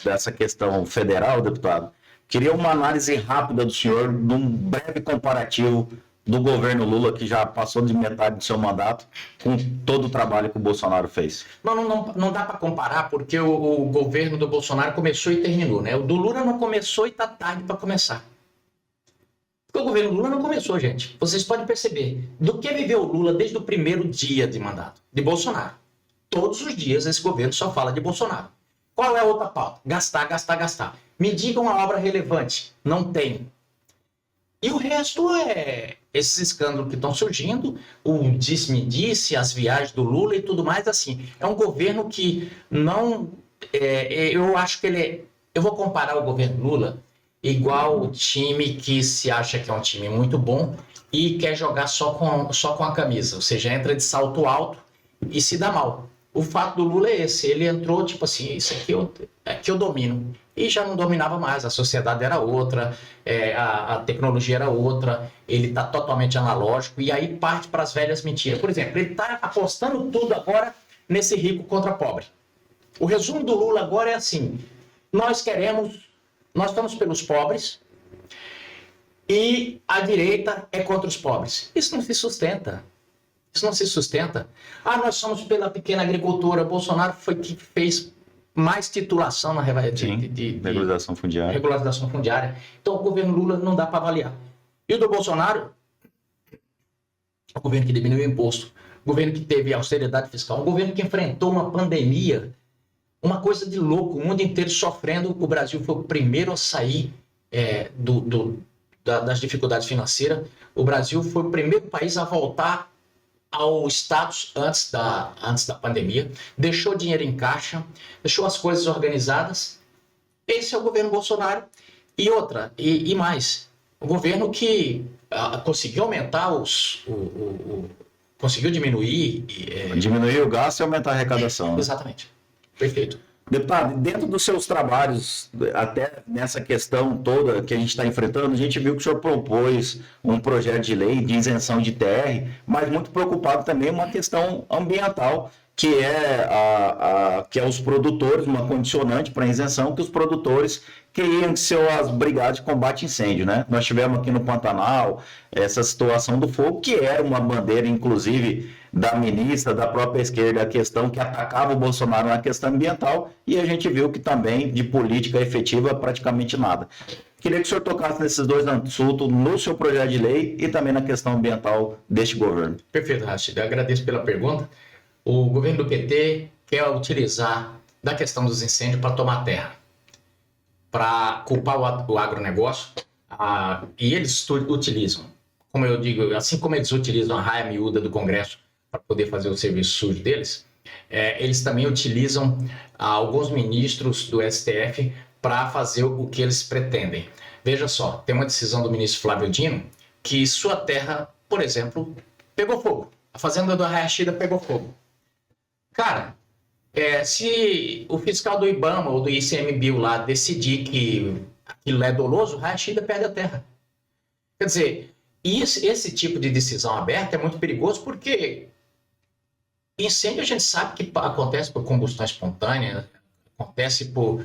dessa questão federal, deputado, queria uma análise rápida do senhor, num breve comparativo do governo Lula, que já passou de metade do seu mandato, com todo o trabalho que o Bolsonaro fez? Não dá para comparar, porque o governo do Bolsonaro começou e terminou, né? O do Lula não começou e está tarde para começar. Porque o governo Lula não começou, gente. Vocês podem perceber. Do que viveu o Lula desde o primeiro dia de mandato de Bolsonaro? Todos os dias esse governo só fala de Bolsonaro. Qual é a outra pauta? Gastar, gastar, gastar. Me digam uma obra relevante. Não tem. E o resto é esses escândalos que estão surgindo, o disse-me-disse, as viagens do Lula e tudo mais, assim. É um governo que não... eu acho que ele é... Eu vou comparar o governo Lula igual o time que se acha que é um time muito bom e quer jogar só com a camisa. Ou seja, entra de salto alto e se dá mal. O fato do Lula é esse. Ele entrou tipo assim, isso aqui eu domino. E já não dominava mais, a sociedade era outra, a tecnologia era outra, ele está totalmente analógico, e aí parte para as velhas mentiras. Por exemplo, ele está apostando tudo agora nesse rico contra pobre. O resumo do Lula agora é assim, nós estamos pelos pobres e a direita é contra os pobres. Isso não se sustenta. Isso não se sustenta. Nós somos pela pequena agricultura. Bolsonaro foi que fez mais titulação na regularização fundiária. Regularização fundiária. Então, o governo Lula não dá para avaliar. E o do Bolsonaro, o governo que diminuiu o imposto, o governo que teve austeridade fiscal, um governo que enfrentou uma pandemia, uma coisa de louco, o mundo inteiro sofrendo. O Brasil foi o primeiro a sair das dificuldades financeiras. O Brasil foi o primeiro país a voltar ao status antes da pandemia, deixou dinheiro em caixa, deixou as coisas organizadas. Esse é o governo Bolsonaro. E outra, e mais, o governo que conseguiu aumentar conseguiu diminuir... Diminuir o gasto e aumentar a arrecadação. Né? Exatamente. Perfeito. Deputado, dentro dos seus trabalhos, até nessa questão toda que a gente está enfrentando, a gente viu que o senhor propôs um projeto de lei de isenção de TR, mas muito preocupado também uma questão ambiental, que é os produtores, uma condicionante para isenção, que os produtores queriam que as brigadas de combate a incêndio, né? Nós tivemos aqui no Pantanal essa situação do fogo, que era uma bandeira, inclusive, da ministra, da própria esquerda, a questão que atacava o Bolsonaro na questão ambiental, e a gente viu que também de política efetiva praticamente nada. Queria que o senhor tocasse nesses dois assuntos no seu projeto de lei e também na questão ambiental deste governo. Perfeito, Rachid. Eu agradeço pela pergunta. O governo do PT quer utilizar da questão dos incêndios para tomar terra, para culpar o agronegócio, e eles utilizam, como eu digo, assim como eles utilizam a raia miúda do Congresso para poder fazer o serviço sujo deles, eles também utilizam alguns ministros do STF para fazer o que eles pretendem. Veja só, tem uma decisão do ministro Flávio Dino que sua terra, por exemplo, pegou fogo. A fazenda do Arraiaxida pegou fogo. Cara, se o fiscal do IBAMA ou do ICMBio lá decidir que aquilo é doloso, o Arraiaxida perde a terra. Quer dizer, esse tipo de decisão aberta é muito perigoso porque incêndio a gente sabe que acontece por combustão espontânea, acontece por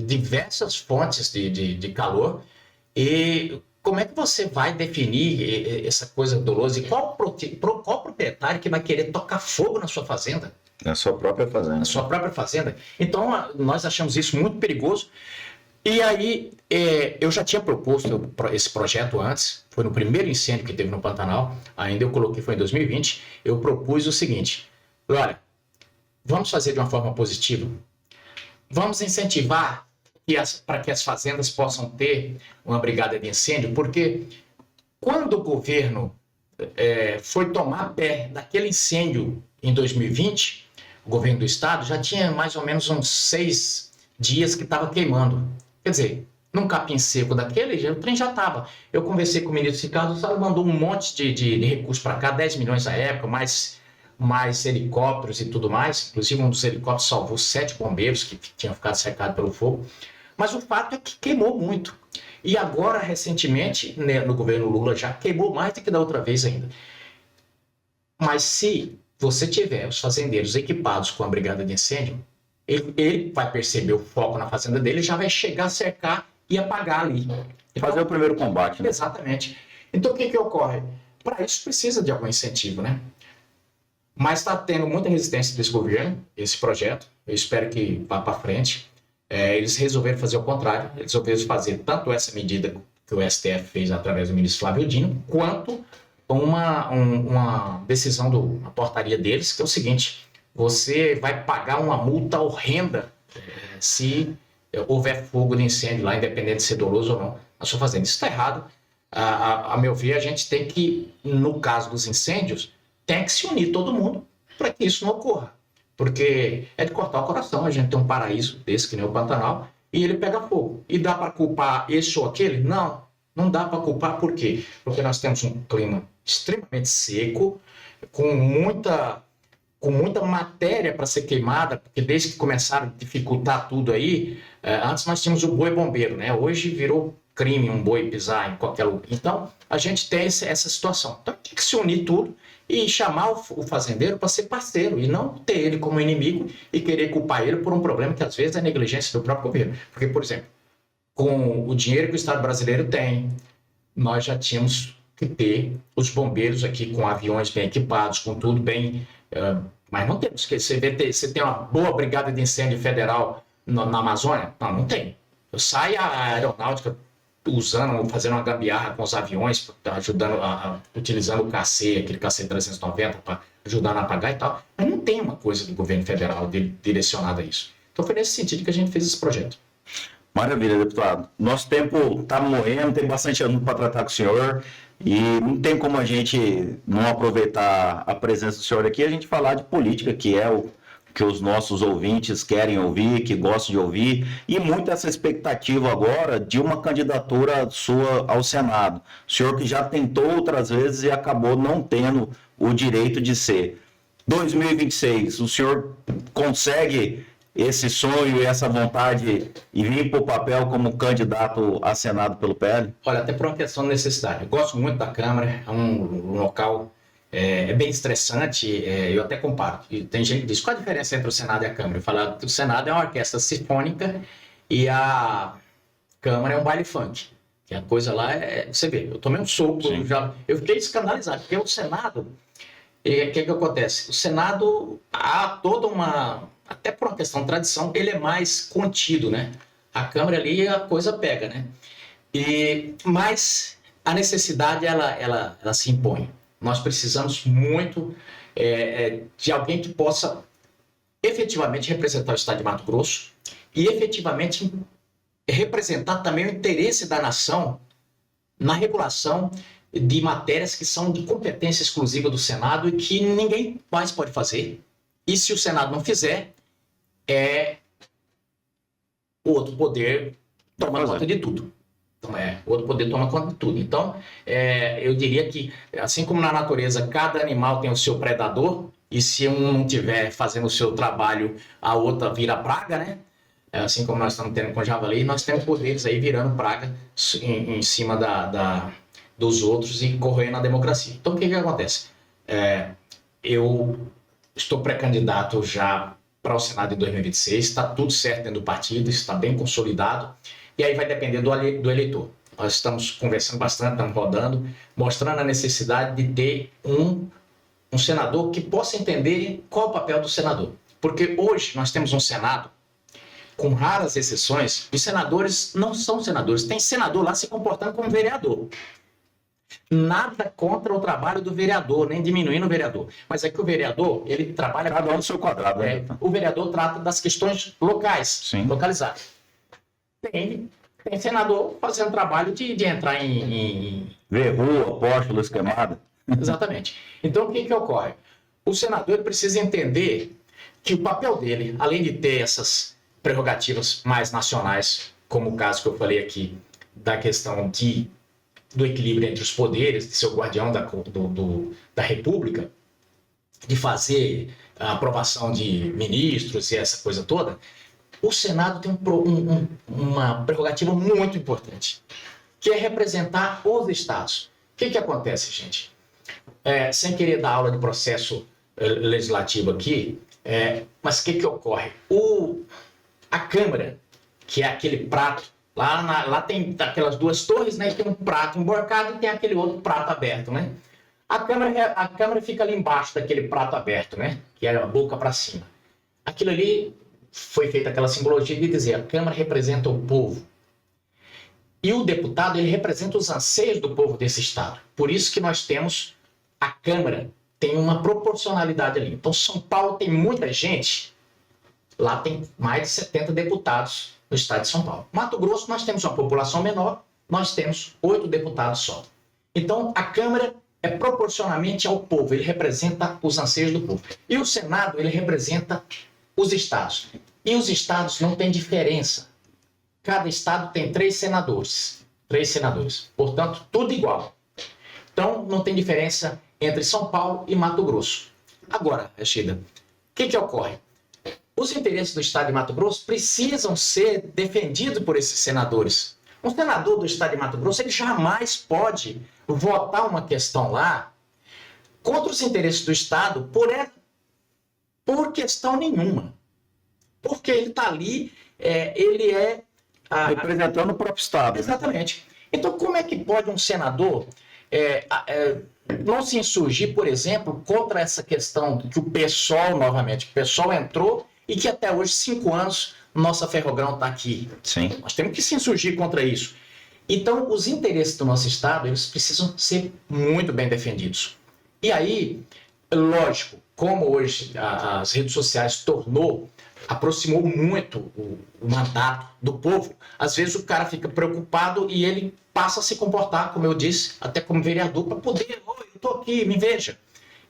diversas fontes de calor. E como é que você vai definir essa coisa dolosa? E qual proprietário que vai querer tocar fogo na sua fazenda? Na sua própria fazenda. Na sua própria fazenda. Então, nós achamos isso muito perigoso. E aí, eu já tinha proposto esse projeto antes, foi no primeiro incêndio que teve no Pantanal, ainda eu coloquei, foi em 2020, eu propus o seguinte: olha, vamos fazer de uma forma positiva, vamos incentivar para que as fazendas possam ter uma brigada de incêndio, porque quando o governo foi tomar pé daquele incêndio em 2020, o governo do estado já tinha mais ou menos uns 6 dias que estava queimando. Quer dizer, num capim seco daquele, o trem já estava. Eu conversei com o ministro Ricardo, o Estado mandou um monte de recursos para cá, 10 milhões na época, mais helicópteros e tudo mais. Inclusive, um dos helicópteros salvou 7 bombeiros que tinham ficado cercados pelo fogo. Mas o fato é que queimou muito. E agora, recentemente, né, no governo Lula, já queimou mais do que da outra vez ainda. Mas se você tiver os fazendeiros equipados com a brigada de incêndio, ele vai perceber o foco na fazenda dele e já vai chegar a cercar e apagar ali. Fazer o primeiro combate. Né? Exatamente. Então, o que ocorre? para isso precisa de algum incentivo, né? Mas está tendo muita resistência desse governo, esse projeto. Eu espero que vá para frente. Eles resolveram fazer o contrário. Eles resolveram fazer tanto essa medida que o STF fez através do ministro Flávio Dino, quanto uma decisão, uma portaria deles, que é o seguinte: você vai pagar uma multa horrenda se houver fogo de incêndio lá, independente de ser doloso ou não, na sua fazenda. Isso está errado. A meu ver, a gente tem que, no caso dos incêndios, tem que se unir todo mundo para que isso não ocorra. Porque é de cortar o coração. A gente tem um paraíso desse, que nem o Pantanal, e ele pega fogo. E dá para culpar esse ou aquele? Não, não dá para culpar. Por quê? Porque nós temos um clima extremamente seco, com muita matéria para ser queimada, porque desde que começaram a dificultar tudo aí, antes nós tínhamos o boi bombeiro, né? Hoje virou crime um boi pisar em qualquer lugar. Então, a gente tem essa situação. Então, tem que se unir tudo e chamar o fazendeiro para ser parceiro e não ter ele como inimigo e querer culpar ele por um problema que às vezes é negligência do próprio governo. Porque, por exemplo, com o dinheiro que o Estado brasileiro tem, nós já tínhamos que ter os bombeiros aqui com aviões bem equipados, com tudo bem... mas não temos. Você tem uma boa brigada de incêndio federal na Amazônia? Não tem. Sai a aeronáutica fazendo uma gambiarra com os aviões, ajudando, utilizando o KC, aquele KC 390 para ajudar a apagar e tal, mas não tem uma coisa do governo federal direcionada a isso. Então foi nesse sentido que a gente fez esse projeto. Maravilha, deputado. Nosso tempo está morrendo, tem bastante assunto para tratar com o senhor e não tem como a gente não aproveitar a presença do senhor aqui e a gente falar de política, que é o que os nossos ouvintes querem ouvir, que gostam de ouvir, e muito essa expectativa agora de uma candidatura sua ao Senado. O senhor que já tentou outras vezes e acabou não tendo o direito de ser. 2026, o senhor consegue esse sonho e essa vontade e vir para o papel como candidato a Senado pelo PL? Olha, até por uma questão de necessidade. Eu gosto muito da Câmara, é um local... É bem estressante, eu até comparo. E tem gente que diz, qual a diferença entre o Senado e a Câmara? Eu falo que o Senado é uma orquestra sinfônica e a Câmara é um baile funk. Que a coisa lá você vê, eu tomei um soco, eu fiquei escandalizado, porque o Senado, o que acontece? O Senado, há toda até por uma questão de tradição, ele é mais contido, né? A Câmara ali, a coisa pega, né? Mas a necessidade, ela se impõe. Nós precisamos muito de alguém que possa efetivamente representar o Estado de Mato Grosso e efetivamente representar também o interesse da nação na regulação de matérias que são de competência exclusiva do Senado e que ninguém mais pode fazer. E se o Senado não fizer, o outro poder toma conta de tudo. Então, o outro poder toma conta de tudo. Então, eu diria que, assim como na natureza, cada animal tem o seu predador, e se um não estiver fazendo o seu trabalho, a outra vira praga, né? Assim como nós estamos tendo com o javali, nós temos poderes aí virando praga em cima dos outros e corroendo a democracia. Então, o que acontece? Eu estou pré-candidato já para o Senado em 2026, está tudo certo dentro do partido, está bem consolidado. E aí vai depender do eleitor. Nós estamos conversando bastante, estamos rodando, mostrando a necessidade de ter um senador que possa entender qual é o papel do senador. Porque hoje nós temos um Senado, com raras exceções, os senadores não são senadores. Tem senador lá se comportando como vereador. Nada contra o trabalho do vereador, nem diminuindo o vereador. Mas é que o vereador, ele trabalha... Cada um no seu quadrado. Né? O vereador trata das questões locais, Sim. Localizadas. Tem senador fazendo trabalho de entrar em... Ver rua, poste, luz queimada. Exatamente. Então, o que ocorre? O senador precisa entender que o papel dele, além de ter essas prerrogativas mais nacionais, como o caso que eu falei aqui, da questão do equilíbrio entre os poderes, de ser o guardião da República, de fazer a aprovação de ministros e essa coisa toda, o Senado tem uma prerrogativa muito importante, que é representar os estados. O que acontece, gente? Sem querer dar aula de processo legislativo aqui, mas o que ocorre? A Câmara, que é aquele prato, lá tem aquelas duas torres, né, e tem um prato emborcado e tem aquele outro prato aberto, né? A câmera fica ali embaixo daquele prato aberto, né? Que é a boca para cima. Aquilo ali foi feita aquela simbologia de dizer a Câmara representa o povo. E o deputado, ele representa os anseios do povo desse estado. Por isso que nós temos a Câmara, tem uma proporcionalidade ali. Então, São Paulo tem muita gente, lá tem mais de 70 deputados no estado de São Paulo. Mato Grosso, nós temos uma população menor, nós temos 8 deputados só. Então, a Câmara é proporcionalmente ao povo, ele representa os anseios do povo. E o Senado, ele representa os estados. E os estados não têm diferença. Cada estado tem 3 senadores. 3 senadores. Portanto, tudo igual. Então, não tem diferença entre São Paulo e Mato Grosso. Agora, Rachida, o que ocorre? Os interesses do estado de Mato Grosso precisam ser defendidos por esses senadores. Um senador do estado de Mato Grosso, ele jamais pode votar uma questão lá contra os interesses do estado por questão nenhuma. Porque ele está ali, ele é... representando o próprio estado. Exatamente. Né? Então, como é que pode um senador não se insurgir, por exemplo, contra essa questão que o PSOL, novamente, o PSOL entrou e que até hoje, 5 anos, nossa Ferrogrão está aqui. Sim. Nós temos que se insurgir contra isso. Então, os interesses do nosso estado, eles precisam ser muito bem defendidos. E aí, lógico, como hoje as redes sociais aproximou muito o mandato do povo, às vezes o cara fica preocupado e ele passa a se comportar, como eu disse, até como vereador, para poder, eu estou aqui, me veja.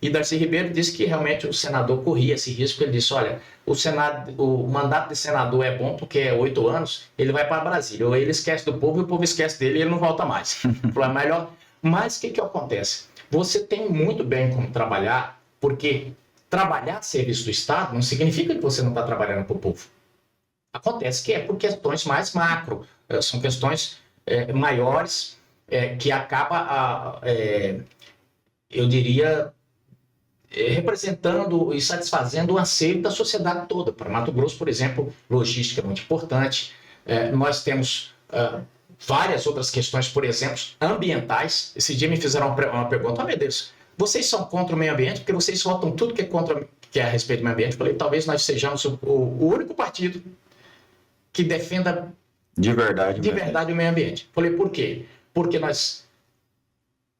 E Darcy Ribeiro disse que realmente o senador corria esse risco, ele disse, olha, o mandato de senador é bom porque é 8 anos, ele vai para Brasília, ou ele esquece do povo e o povo esquece dele e ele não volta mais. Falou, melhor. Mas o que acontece? Você tem muito bem como trabalhar, porque trabalhar a serviço do Estado não significa que você não está trabalhando para o povo. Acontece que é por questões mais macro, são questões maiores que acaba, eu diria, representando e satisfazendo o anseio da sociedade toda. Para Mato Grosso, por exemplo, logística é muito importante. Nós temos várias outras questões, por exemplo, ambientais. Esse dia me fizeram uma pergunta, meu Deus, vocês são contra o meio ambiente porque vocês votam tudo que é a respeito do meio ambiente. Eu falei, talvez nós sejamos o único partido que defenda de verdade o meio ambiente. Eu falei, por quê? Porque nós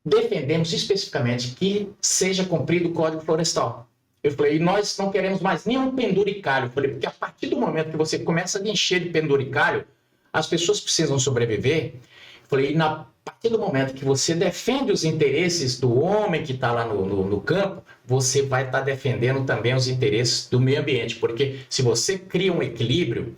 defendemos especificamente que seja cumprido o Código Florestal. Eu falei, nós não queremos mais nenhum penduricalho. Eu falei, porque a partir do momento que você começa a encher de penduricalho, as pessoas precisam sobreviver. Eu falei, a partir do momento que você defende os interesses do homem que está lá no campo, você vai estar defendendo também os interesses do meio ambiente. Porque se você cria um equilíbrio,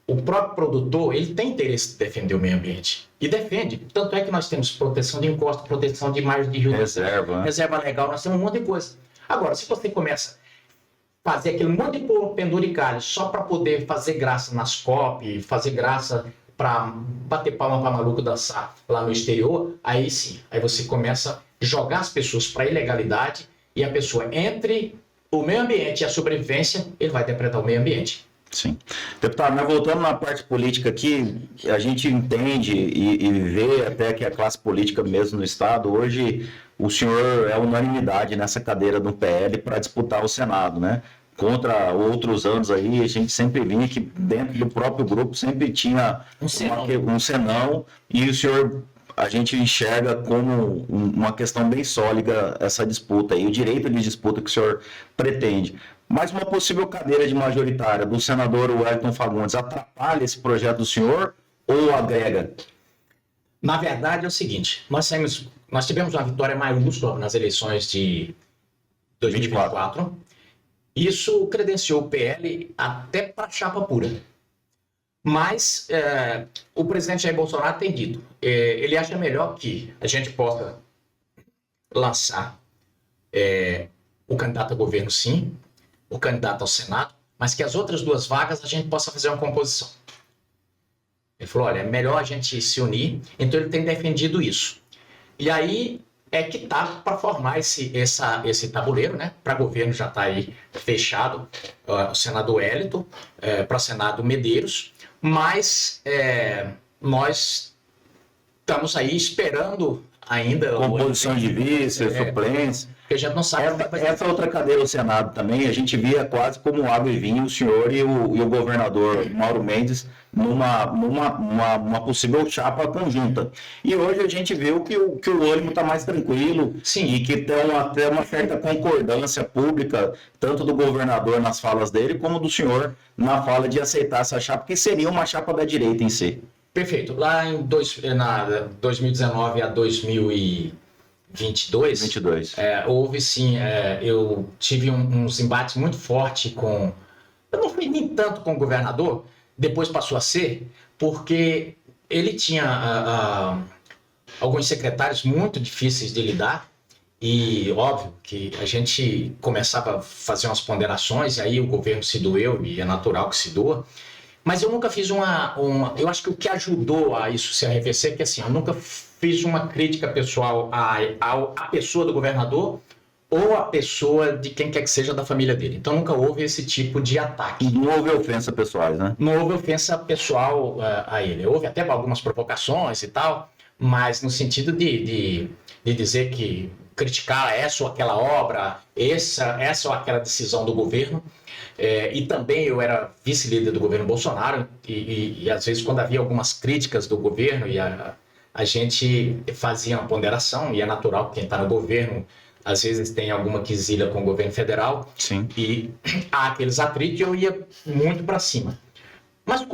o próprio produtor, ele tem interesse de defender o meio ambiente. E defende. Tanto é que nós temos proteção de encosta, proteção de margem de rio. Reserva legal, nós temos um monte de coisa. Agora, se você começa a fazer aquele monte de penduricalho só para poder fazer graça nas COP, fazer graça para bater palma para maluco dançar lá no exterior, aí sim, aí você começa a jogar as pessoas para a ilegalidade e a pessoa, entre o meio ambiente e a sobrevivência, ele vai depredar o meio ambiente. Sim. Deputado, mas voltando na parte política aqui, a gente entende e vê até que a classe política mesmo no Estado, hoje o senhor é unanimidade nessa cadeira do PL para disputar o Senado, né? Contra outros anos aí, a gente sempre via que dentro do próprio grupo sempre tinha um senão e o senhor, a gente enxerga como uma questão bem sólida essa disputa e o direito de disputa que o senhor pretende. Mas uma possível cadeira de majoritária do senador Wellington Fagundes atrapalha esse projeto do senhor ou agrega? Na verdade é o seguinte, nós tivemos uma vitória maiúscula nas eleições de 2024. Isso credenciou o PL até para chapa pura. Mas o presidente Jair Bolsonaro tem dito, ele acha melhor que a gente possa lançar o candidato a governo sim, o candidato ao Senado, mas que as outras 2 vagas a gente possa fazer uma composição. Ele falou, olha, é melhor a gente se unir, então ele tem defendido isso. E aí é que tá para formar esse tabuleiro, né? Para governo já está aí fechado, o Senado Wellington, para o Senado Medeiros, mas nós estamos aí esperando ainda. Composição de vice, suplência. Porque a gente não sabe. Essa outra cadeira do Senado também, a gente via quase como água e vinho o senhor e o governador Mauro Mendes numa possível chapa conjunta. E hoje a gente viu que o ânimo está mais tranquilo. Sim. E que tem até uma certa concordância pública, tanto do governador nas falas dele, como do senhor na fala de aceitar essa chapa, que seria uma chapa da direita em si. Perfeito. Lá em 2019 a 2022, houve sim, eu tive uns embates muito fortes com... Eu não fui nem tanto com o governador, depois passou a ser, porque ele tinha alguns secretários muito difíceis de lidar, e óbvio que a gente começava a fazer umas ponderações, e aí o governo se doeu, e é natural que se doa. Mas eu nunca fiz eu acho que o que ajudou a isso se arrefecer é que assim, eu nunca fiz uma crítica pessoal à pessoa do governador ou à pessoa de quem quer que seja da família dele. Então nunca houve esse tipo de ataque. E não houve ofensa pessoais, né? Não houve ofensa pessoal a ele. Houve até algumas provocações e tal, mas no sentido de dizer que criticar essa ou aquela obra, essa ou aquela decisão do governo. E também eu era vice-líder do governo Bolsonaro e às vezes quando havia algumas críticas do governo e a gente fazia uma ponderação, e é natural que quem está no governo às vezes tem alguma quesilha com o governo federal. Sim. E há aqueles atritos e eu ia muito para cima. Mas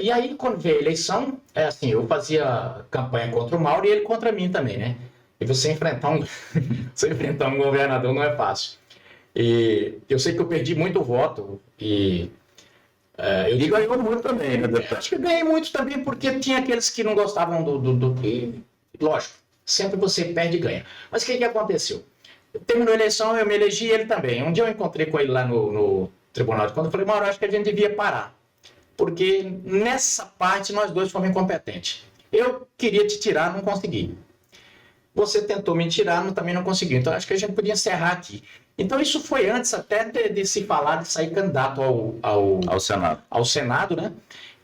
e aí quando veio a eleição, assim, eu fazia campanha contra o Mauro e ele contra mim também, né? E você enfrentar um governador não é fácil. E eu sei que eu perdi muito voto e ganhou muito também, né, deputado? Acho que ganhei muito também porque tinha aqueles que não gostavam e, lógico, sempre você perde e ganha. Mas o que aconteceu? Terminou a eleição, eu me elegi, ele também. Um dia eu encontrei com ele lá no Tribunal de Contas e falei, Mauro, acho que a gente devia parar, porque nessa parte nós dois fomos incompetentes. Eu queria te tirar, não consegui. Você tentou me tirar, também não conseguiu. Então acho que a gente podia encerrar aqui. Então isso foi antes até de se falar de sair candidato ao Senado, né?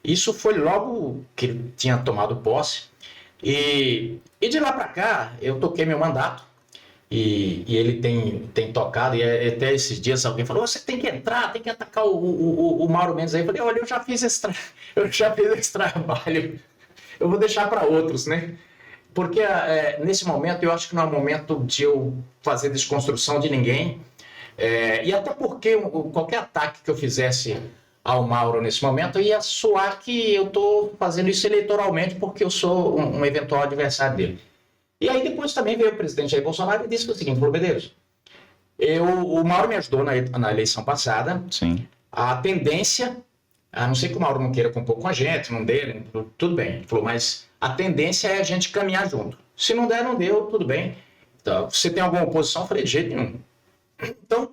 Isso foi logo que ele tinha tomado posse. E de lá para cá, eu toquei meu mandato. E ele tem tocado, e até esses dias alguém falou, você tem que entrar, tem que atacar o Mauro Mendes aí. Eu falei, olha, eu já fiz esse trabalho, eu vou deixar para outros, né? Porque nesse momento eu acho que não é o momento de eu fazer desconstrução de ninguém. E até porque qualquer ataque que eu fizesse ao Mauro nesse momento ia soar que eu estou fazendo isso eleitoralmente porque eu sou um eventual adversário dele. E aí depois também veio o presidente Jair Bolsonaro e disse o seguinte, Medeiros, o Mauro me ajudou na eleição passada. Sim. A tendência, a não ser que o Mauro não queira compor com a gente, não dê, tudo bem. Ele falou, mas a tendência é a gente caminhar junto. Se não der, não deu, tudo bem. Então, você tem alguma oposição? Eu falei, de jeito nenhum. Então,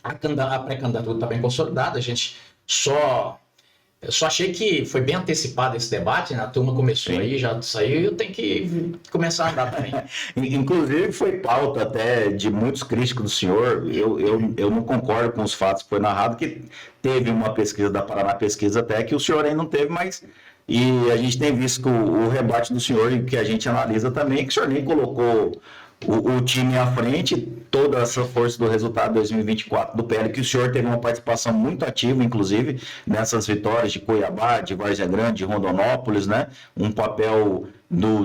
a pré-candidatura está bem consolidada, a gente eu só achei que foi bem antecipado esse debate, né? A turma começou. Sim. Aí, já saiu, eu tenho que começar a andar também. Inclusive foi pauta até de muitos críticos do senhor, eu não concordo com os fatos que foi narrado, que teve uma pesquisa da Paraná Pesquisa até que o senhor ainda não teve, mas... E a gente tem visto que o rebate do senhor, e que a gente analisa também, que o senhor nem colocou o time à frente, toda essa força do resultado de 2024 do PL, que o senhor teve uma participação muito ativa, inclusive, nessas vitórias de Cuiabá, de Várzea Grande, de Rondonópolis, né? Um papel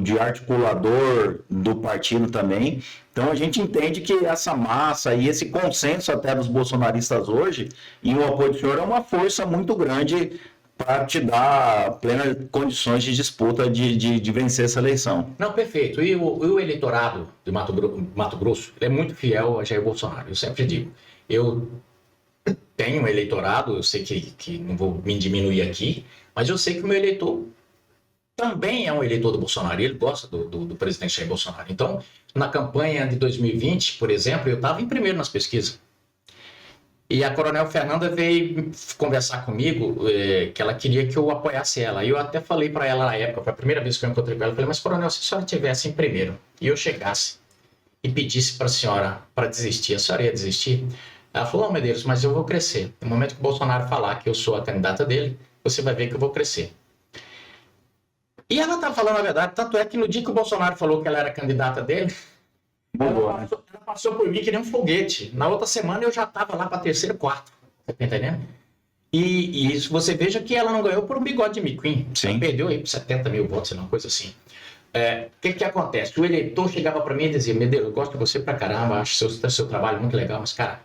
de articulador do partido também. Então a gente entende que essa massa e esse consenso até dos bolsonaristas hoje, e o apoio do senhor é uma força muito grande para te dar plenas condições de disputa de vencer essa eleição. Não, perfeito. E o eleitorado de Mato Grosso, ele é muito fiel a Jair Bolsonaro. Eu sempre digo, eu tenho um eleitorado, eu sei que não vou me diminuir aqui, mas eu sei que o meu eleitor também é um eleitor do Bolsonaro, e ele gosta do presidente Jair Bolsonaro. Então, na campanha de 2020, por exemplo, eu estava em primeiro nas pesquisas. E a Coronel Fernanda veio conversar comigo, que ela queria que eu apoiasse ela. E eu até falei para ela na época, foi a primeira vez que eu encontrei com ela, eu falei, mas Coronel, se a senhora estivesse em primeiro e eu chegasse e pedisse para a senhora para desistir, a senhora ia desistir? Ela falou, Medeiros, mas eu vou crescer. No momento que o Bolsonaro falar que eu sou a candidata dele, você vai ver que eu vou crescer. E ela tá falando a verdade, tanto é que no dia que o Bolsonaro falou que ela era candidata dele, ela passou por mim que nem um foguete. Na outra semana eu já estava lá para terceiro, quarto. Você tá entendendo? E isso você veja que ela não ganhou por um bigode de miquim. Ela perdeu aí por 70 mil votos, uma coisa assim. O que acontece? O eleitor chegava para mim e dizia: Medeiros, eu gosto de você pra caramba, acho seu trabalho muito legal, mas, cara,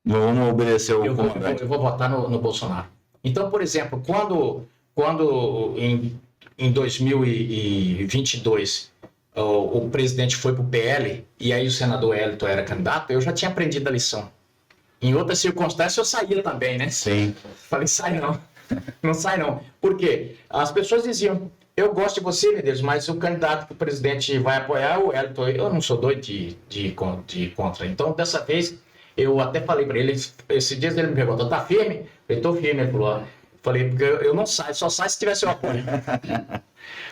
vamos obedecer o comandante. Eu vou votar no Bolsonaro. Então, por exemplo, quando em 2022 o presidente foi para o PL e aí o senador Hélito era candidato, eu já tinha aprendido a lição. Em outras circunstâncias eu saía também, né? Sim. Falei, sai não. Não sai não. Por quê? As pessoas diziam: eu gosto de você, Medeiros, mas o candidato que o presidente vai apoiar é o Hélito. Eu não sou doido de contra. Então, dessa vez, eu até falei para ele, esses dias ele me perguntou: tá firme? Eu falei: tô firme. Ele falou: falei, porque eu não saio, só sai se tiver seu apoio.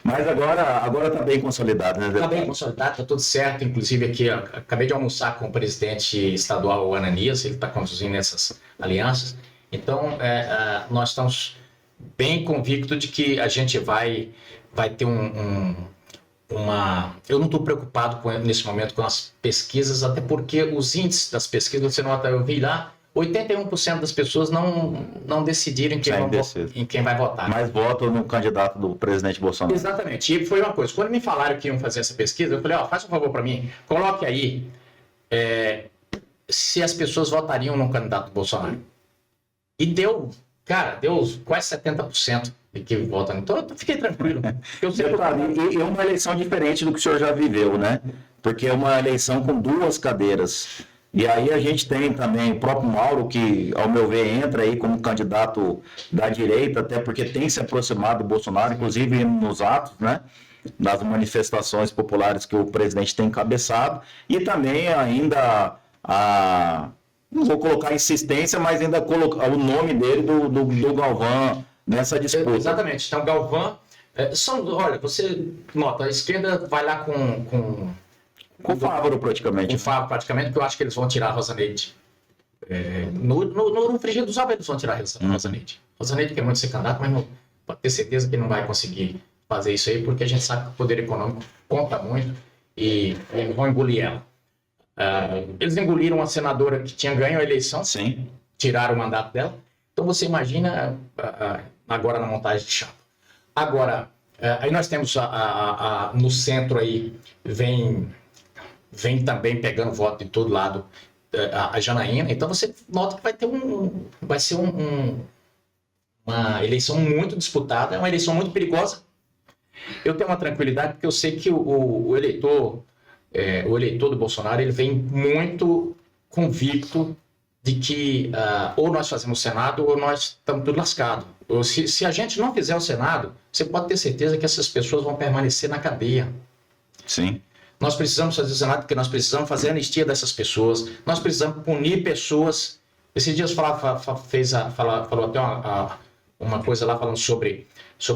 Mas agora tá bem consolidado, né? Tá bem consolidado, tá tudo certo. Inclusive aqui, ó, acabei de almoçar com o presidente estadual, o Ananias, ele está conduzindo essas alianças. Então, nós estamos bem convictos de que a gente vai ter uma... Eu não estou preocupado nesse momento com as pesquisas, até porque os índices das pesquisas, você nota, eu vi lá, 81% das pessoas não decidiram em quem vai votar. Mas votam no candidato do presidente Bolsonaro. Exatamente. E foi uma coisa, quando me falaram que iam fazer essa pesquisa, eu falei: faz um favor para mim, coloque aí se as pessoas votariam no candidato do Bolsonaro. E deu quase 70% de que votam. Então eu fiquei tranquilo. E é uma eleição diferente do que o senhor já viveu, né? Porque é uma eleição com 2 cadeiras. E aí a gente tem também o próprio Mauro, que, ao meu ver, entra aí como candidato da direita, até porque tem se aproximado do Bolsonaro, inclusive nos atos, né? Das manifestações populares que o presidente tem encabeçado. E também ainda não vou colocar insistência, mas ainda colocar o nome dele do Galvão nessa disputa. Exatamente. Então, Galvão... olha, você nota, a esquerda vai lá com o Fávaro, praticamente. Com o Fávaro, praticamente, porque eu acho que eles vão tirar a Rosa Neide. No frigir dos ovos eles vão tirar a Rosa Neide. Rosa Neide quer muito ser candidato, mas não, pode ter certeza que não vai conseguir fazer isso aí, porque a gente sabe que o poder econômico conta muito e eles vão engolir ela. Eles engoliram uma senadora que tinha ganho a eleição, sim, tiraram o mandato dela. Então você imagina agora na montagem de chapa. Agora, aí nós temos no centro aí, vem também pegando voto de todo lado a Janaína. Então você nota que vai ser uma eleição muito disputada, é uma eleição muito perigosa. Eu tenho uma tranquilidade porque eu sei que o eleitor do Bolsonaro, ele vem muito convicto de que ou nós fazemos o Senado ou nós estamos tudo lascado. Se a gente não fizer o Senado, você pode ter certeza que essas pessoas vão permanecer na cadeia. Sim. Nós precisamos fazer o Senado porque nós precisamos fazer a anistia dessas pessoas, nós precisamos punir pessoas. Esses dias falou até uma coisa lá falando sobre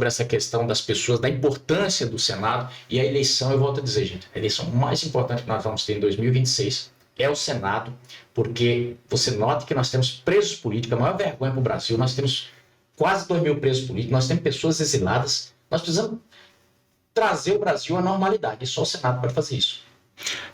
essa questão das pessoas, da importância do Senado e a eleição. Eu volto a dizer, gente, a eleição mais importante que nós vamos ter em 2026 é o Senado, porque você nota que nós temos presos políticos, a maior vergonha para o Brasil, nós temos quase 2 mil presos políticos, nós temos pessoas exiladas, nós precisamos trazer o Brasil à normalidade, e só o Senado pode fazer isso.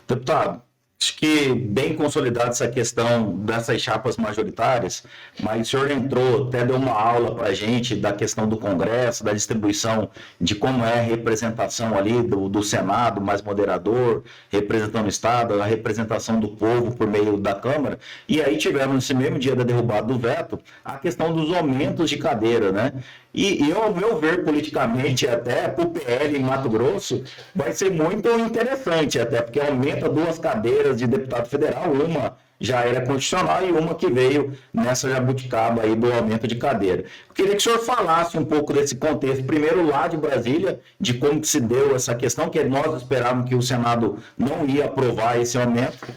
Deputado, acho que bem consolidada essa questão dessas chapas majoritárias, mas o senhor entrou, até deu uma aula para a gente da questão do Congresso, da distribuição, de como é a representação ali do Senado mais moderador, representando o Estado, a representação do povo por meio da Câmara, e aí tivemos nesse mesmo dia da derrubada do veto, a questão dos aumentos de cadeira, né? E eu, ao meu ver, politicamente, até para o PL em Mato Grosso, vai ser muito interessante, até porque aumenta 2 cadeiras de deputado federal, uma já era constitucional e uma que veio nessa jabuticaba aí do aumento de cadeira. Eu queria que o senhor falasse um pouco desse contexto, primeiro lá de Brasília, de como que se deu essa questão, que nós esperávamos que o Senado não ia aprovar esse aumento,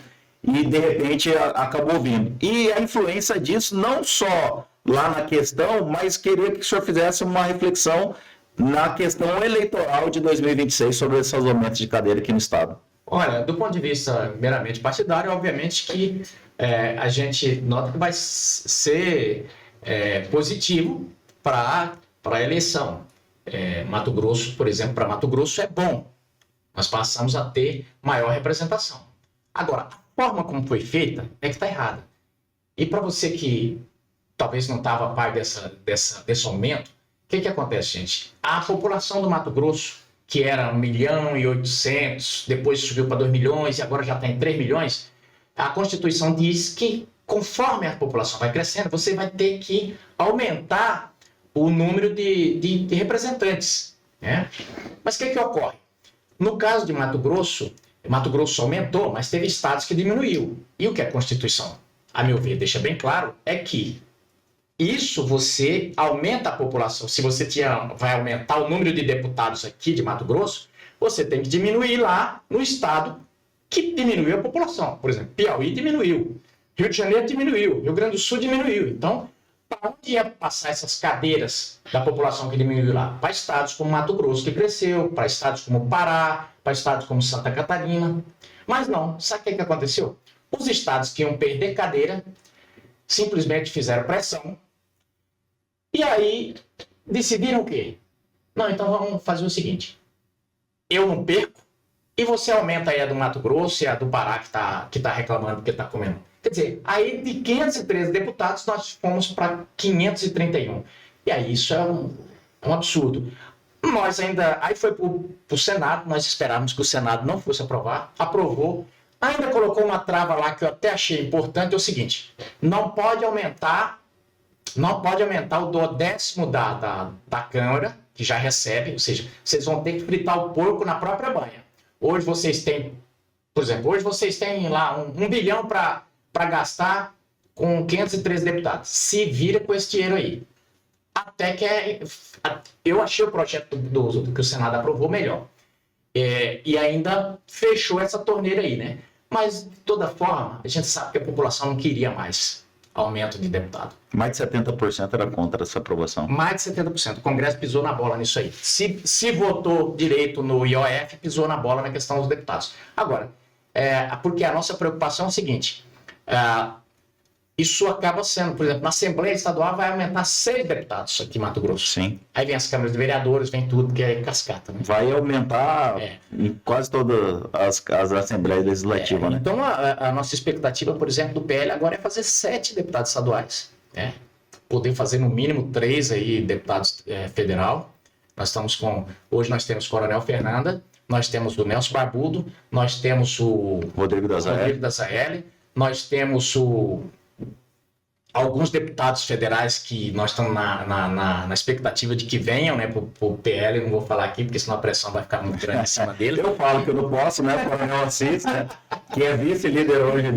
e de repente acabou vindo. E a influência disso não só lá na questão, mas queria que o senhor fizesse uma reflexão na questão eleitoral de 2026 sobre esses aumentos de cadeira aqui no Estado. Olha, do ponto de vista meramente partidário, obviamente que a gente nota que vai ser positivo para a eleição. Mato Grosso, por exemplo, para Mato Grosso é bom. Nós passamos a ter maior representação. Agora, a forma como foi feita é que está errada. E para você que talvez não estava a par desse aumento, o que acontece, gente? A população do Mato Grosso, que era 1.800.000, depois subiu para 2 milhões e agora já está em 3 milhões, a Constituição diz que conforme a população vai crescendo, você vai ter que aumentar o número de representantes, né? Mas o que ocorre? No caso de Mato Grosso aumentou, mas teve estados que diminuiu. E o que a Constituição, a meu ver, deixa bem claro, é que isso você aumenta a população. Se você vai aumentar o número de deputados aqui de Mato Grosso, você tem que diminuir lá no estado que diminuiu a população. Por exemplo, Piauí diminuiu, Rio de Janeiro diminuiu, Rio Grande do Sul diminuiu. Então, para onde ia passar essas cadeiras da população que diminuiu lá? Para estados como Mato Grosso, que cresceu, para estados como Pará, para estados como Santa Catarina. Mas não, sabe o que aconteceu? Os estados que iam perder cadeira simplesmente fizeram pressão e aí decidiram o quê? Não, então vamos fazer o seguinte, eu não perco e você aumenta aí a do Mato Grosso e a do Pará que tá reclamando porque está comendo. Quer dizer, aí de 513 deputados nós fomos para 531. E aí isso é um absurdo. Nós ainda, aí foi para o Senado, nós esperávamos que o Senado não fosse aprovar, aprovou, ainda colocou uma trava lá que eu até achei importante, é o seguinte, não pode aumentar o duodécimo da Câmara, que já recebe, ou seja, vocês vão ter que fritar o porco na própria banha. Hoje vocês têm, por exemplo, lá 1 bilhão para gastar com 513 deputados. Se vira com esse dinheiro aí. Até que eu achei o projeto que o Senado aprovou melhor. E ainda fechou essa torneira aí, né? Mas, de toda forma, a gente sabe que a população não queria mais aumento de deputado. Mais de 70% era contra essa aprovação. Mais de 70%. O Congresso pisou na bola nisso aí. Se votou direito no IOF, pisou na bola na questão dos deputados. Agora, porque a nossa preocupação é o seguinte, isso acaba sendo, por exemplo, na Assembleia Estadual vai aumentar 6 deputados aqui em Mato Grosso. Sim. Aí vem as câmaras de vereadores, vem tudo, que é cascata. Né? Vai aumentar em quase todas as Assembleias Legislativas, né? Então, a nossa expectativa, por exemplo, do PL agora é fazer 7 deputados estaduais. Né? Poder fazer no mínimo 3 aí deputados federal. Hoje nós temos Coronel Fernanda, nós temos o Nelson Barbudo, nós temos o Rodrigo Dazaelli, nós temos alguns deputados federais que nós estamos na expectativa de que venham, né, para o PL, não vou falar aqui, porque senão a pressão vai ficar muito grande em cima dele. Eu falo que eu não posso, né, Coronel Assis, né, que é vice-líder hoje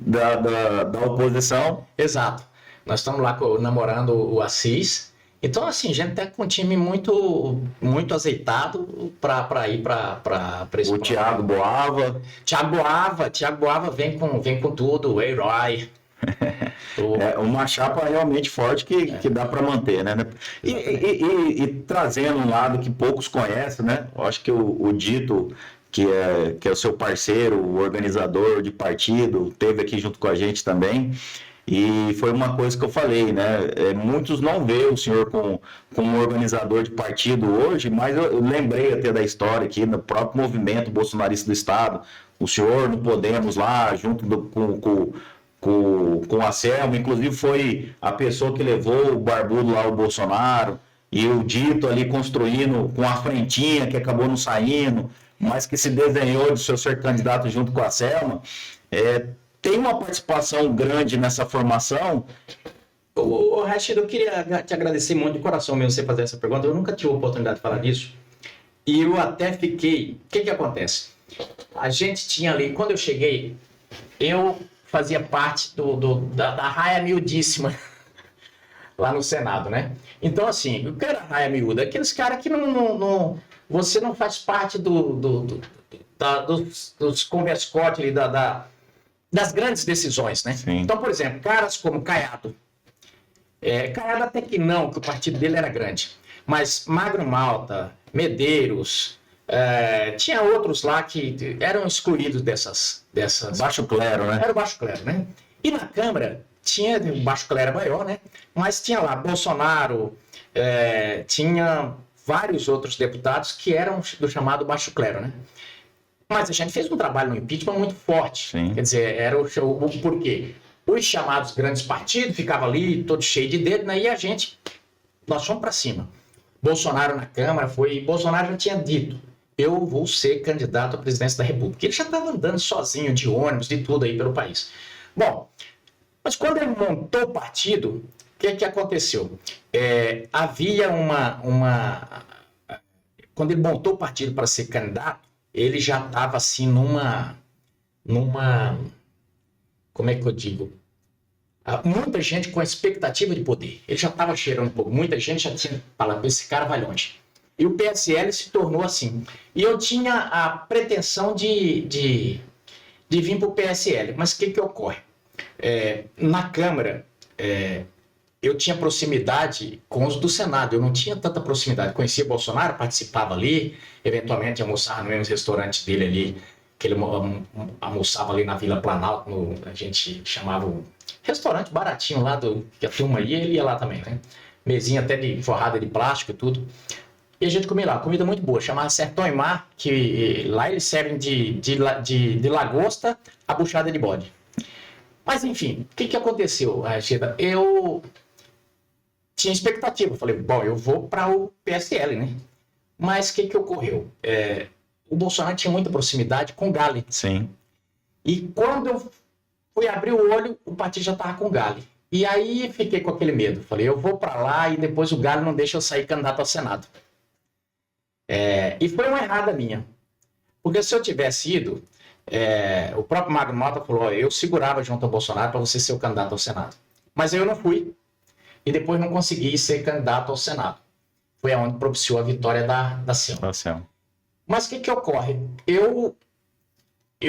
da oposição. Exato. Nós estamos lá namorando o Assis. Então, assim, a gente está com um time muito, muito azeitado para ir para esse o Thiago Boava. Thiago Boava vem com tudo, o herói. Uma chapa realmente forte que dá para manter, né? E trazendo um lado que poucos conhecem, né? Eu acho que o Dito, que é o seu parceiro, o organizador de partido, esteve aqui junto com a gente também. E foi uma coisa que eu falei, né? Muitos não veem o senhor como um organizador de partido hoje, mas eu lembrei até da história aqui, no próprio movimento bolsonarista do Estado. O senhor no Podemos lá, junto com a Selma, inclusive foi a pessoa que levou o Barbudo lá ao Bolsonaro, e o Dito ali construindo com a frentinha, que acabou não saindo, mas que se desenhou de ser candidato junto com a Selma. Tem uma participação grande nessa formação. Rachid, eu queria te agradecer muito de coração mesmo você fazer essa pergunta. Eu nunca tive a oportunidade de falar disso. E eu até fiquei... O que acontece? A gente tinha ali... Quando eu cheguei, eu fazia parte da raia miudíssima lá no Senado, né? Então, assim, o que era raia miúda? Aqueles caras que você não faz parte dos converscotes ali, das grandes decisões, né? Sim. Então, por exemplo, caras como Caiado. Caiado até que não, que o partido dele era grande. Mas Magro Malta, Medeiros, tinha outros lá que eram excluídos dessas... Baixo clero, né? Era o baixo clero, né? E na Câmara tinha o baixo clero maior, né? Mas tinha lá Bolsonaro, tinha vários outros deputados que eram do chamado baixo clero, né? Mas a gente fez um trabalho no impeachment muito forte. Sim. Quer dizer, era o porquê? Os chamados grandes partidos ficavam ali, todo cheio de dedo, né? E nós fomos para cima. Bolsonaro na Câmara Bolsonaro já tinha dito, eu vou ser candidato à presidência da República. Ele já estava andando sozinho, de ônibus, de tudo aí pelo país. Bom, mas quando ele montou o partido, o que aconteceu? Havia quando ele montou o partido para ser candidato, ele já estava assim como é que eu digo? Muita gente com a expectativa de poder. Ele já estava cheirando um pouco. Muita gente já tinha falado, esse cara vai longe. E o PSL se tornou assim. E eu tinha a pretensão de vir para o PSL. Mas o que ocorre? Na Câmara, eu tinha proximidade com os do Senado. Eu não tinha tanta proximidade. Conhecia Bolsonaro, participava ali, eventualmente almoçava no mesmo restaurante dele ali, que ele almoçava ali na Vila Planalto, a gente chamava o restaurante baratinho lá, que a turma ia, ele ia lá também, né? Mesinha até de forrada de plástico e tudo. E a gente comia lá, comida muito boa, chamava Sertão e Mar, que lá eles servem de lagosta a buchada de bode. Mas enfim, o que aconteceu, Cheda? Eu tinha expectativa, falei, bom, eu vou para o PSL, né? Mas o que ocorreu? O Bolsonaro tinha muita proximidade com o Gale. Sim. E quando eu fui abrir o olho, o partido já estava com o Gale. E aí fiquei com aquele medo. Falei, eu vou para lá e depois o Gale não deixa eu sair candidato ao Senado. E foi uma errada minha. Porque se eu tivesse ido, o próprio Magno Malta falou, eu segurava junto ao Bolsonaro para você ser o candidato ao Senado. Mas eu não fui. E depois não consegui ser candidato ao Senado. Foi aonde propiciou a vitória da Selma. Mas o que ocorre? Eu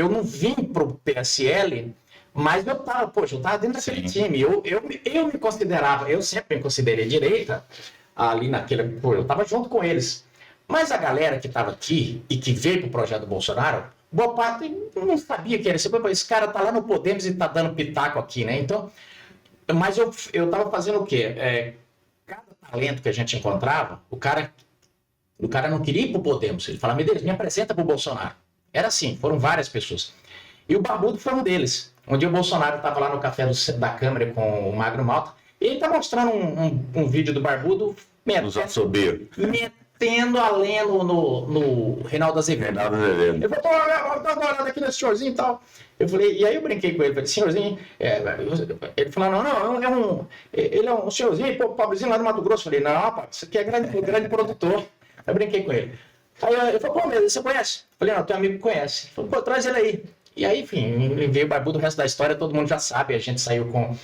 não vim para o PSL, mas eu estava dentro daquele time. Eu me considerava, eu sempre me considerei direita, ali eu estava junto com eles. Mas a galera que estava aqui e que veio para o projeto do Bolsonaro, boa parte não sabia que era esse cara está lá no Podemos e está dando pitaco aqui, né? Então, mas eu estava fazendo o quê? Cada talento que a gente encontrava, o cara não queria ir para o Podemos. Ele falava, Medeiros, me apresenta para o Bolsonaro. Era assim, foram várias pessoas. E o Barbudo foi um deles. Um dia o Bolsonaro estava lá no café da Câmara com o Magno Malta, e ele está mostrando um vídeo do Barbudo metendo a lenha no Reinaldo Azevedo. Ele falou, dá uma olhada aqui nesse senhorzinho e tal. Eu falei, e aí eu brinquei com ele, falei, senhorzinho, ele falou, não, ele é um senhorzinho, pobrezinho lá do Mato Grosso. Eu falei, não, rapaz, isso aqui é grande produtor. Eu brinquei com ele. Aí ele falou, pô, Medeiros, você conhece? Eu falei, não, teu amigo conhece. Ele falou, pô, traz ele aí. E aí, enfim, veio o Barbudo, o resto da história todo mundo já sabe. A gente saiu com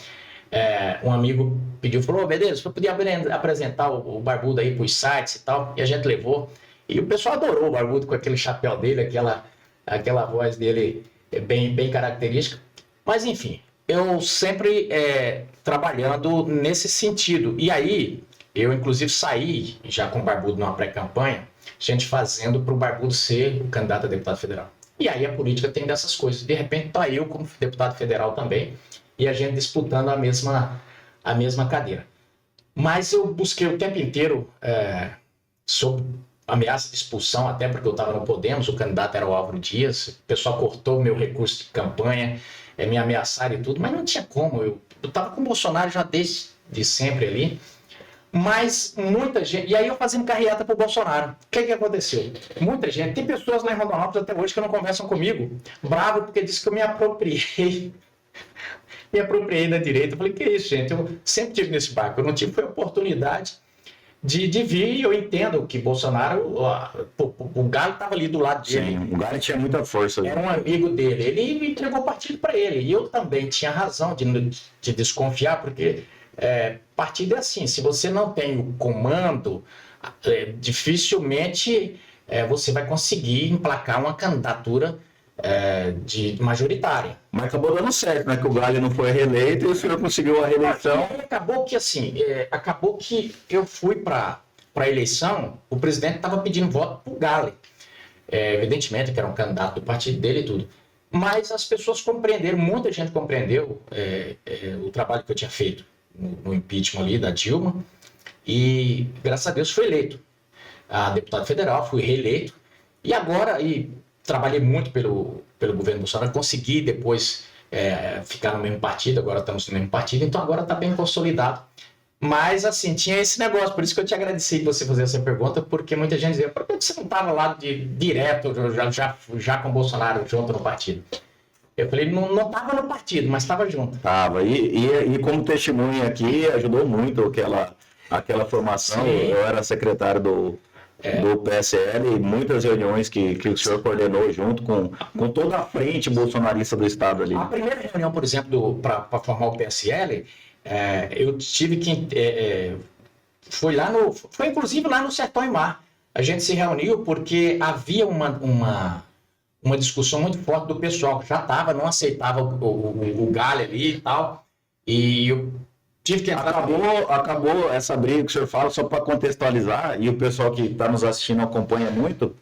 um amigo, falou, Medeiros, você podia apresentar o Barbudo aí pros sites e tal. E a gente levou. E o pessoal adorou o Barbudo com aquele chapéu dele, aquela voz dele bem característica. Mas, enfim, eu sempre trabalhando nesse sentido. E aí, eu inclusive saí já com o Barbudo numa pré-campanha, gente fazendo para o Barbudo ser o candidato a deputado federal. E aí a política tem dessas coisas. De repente tá eu como deputado federal também, e a gente disputando a mesma cadeira. Mas eu busquei o tempo inteiro sob ameaça de expulsão, até porque eu estava no Podemos, o candidato era o Álvaro Dias, o pessoal cortou o meu recurso de campanha, me ameaçaram e tudo, mas não tinha como. Eu estava com o Bolsonaro já desde sempre ali. Mas muita gente... E aí eu fazendo carreata pro Bolsonaro. O que aconteceu? Muita gente... Tem pessoas lá em Rondonópolis até hoje que não conversam comigo. Bravo porque disse que eu me apropriei. Me apropriei da direita. Eu falei, que isso, gente? Eu sempre tive nesse barco. Eu não tive foi a oportunidade de vir. E eu entendo que Bolsonaro... O Galo estava ali do lado dele. Sim, o Galo tinha muita força. Era um amigo dele. Ele entregou o partido para ele. E eu também tinha razão de desconfiar, porque... partido é assim, se você não tem o comando, dificilmente você vai conseguir emplacar uma candidatura majoritária. Mas acabou dando certo, né? Que o Gale não foi reeleito e o senhor conseguiu a reeleição. Acabou que eu fui para a eleição, o presidente estava pedindo voto para o Gale. Evidentemente que era um candidato do partido dele e tudo. Mas as pessoas compreenderam, muita gente compreendeu o trabalho que eu tinha feito no impeachment ali da Dilma, e graças a Deus foi eleito. a deputado federal, fui reeleito. E agora, trabalhei muito pelo governo Bolsonaro, consegui depois ficar no mesmo partido, agora estamos no mesmo partido, então agora está bem consolidado. Mas, assim, tinha esse negócio, por isso que eu te agradeci de você fazer essa pergunta, porque muita gente dizia, por que você não estava lá direto, já com o Bolsonaro junto no partido? Eu falei, não estava no partido, mas estava junto. Tava. E como testemunha aqui, ajudou muito aquela formação. Sim. Eu era secretário do PSL e muitas reuniões que o senhor coordenou junto com toda a frente bolsonarista do estado ali. A primeira reunião, por exemplo, para formar o PSL, eu tive que... foi inclusive lá no Sertão e Mar. A gente se reuniu porque havia uma discussão muito forte do pessoal que já não aceitava o galho ali e tal. E eu tive que entrar... Acabou essa briga que o senhor fala, só para contextualizar, e o pessoal que está nos assistindo acompanha muito,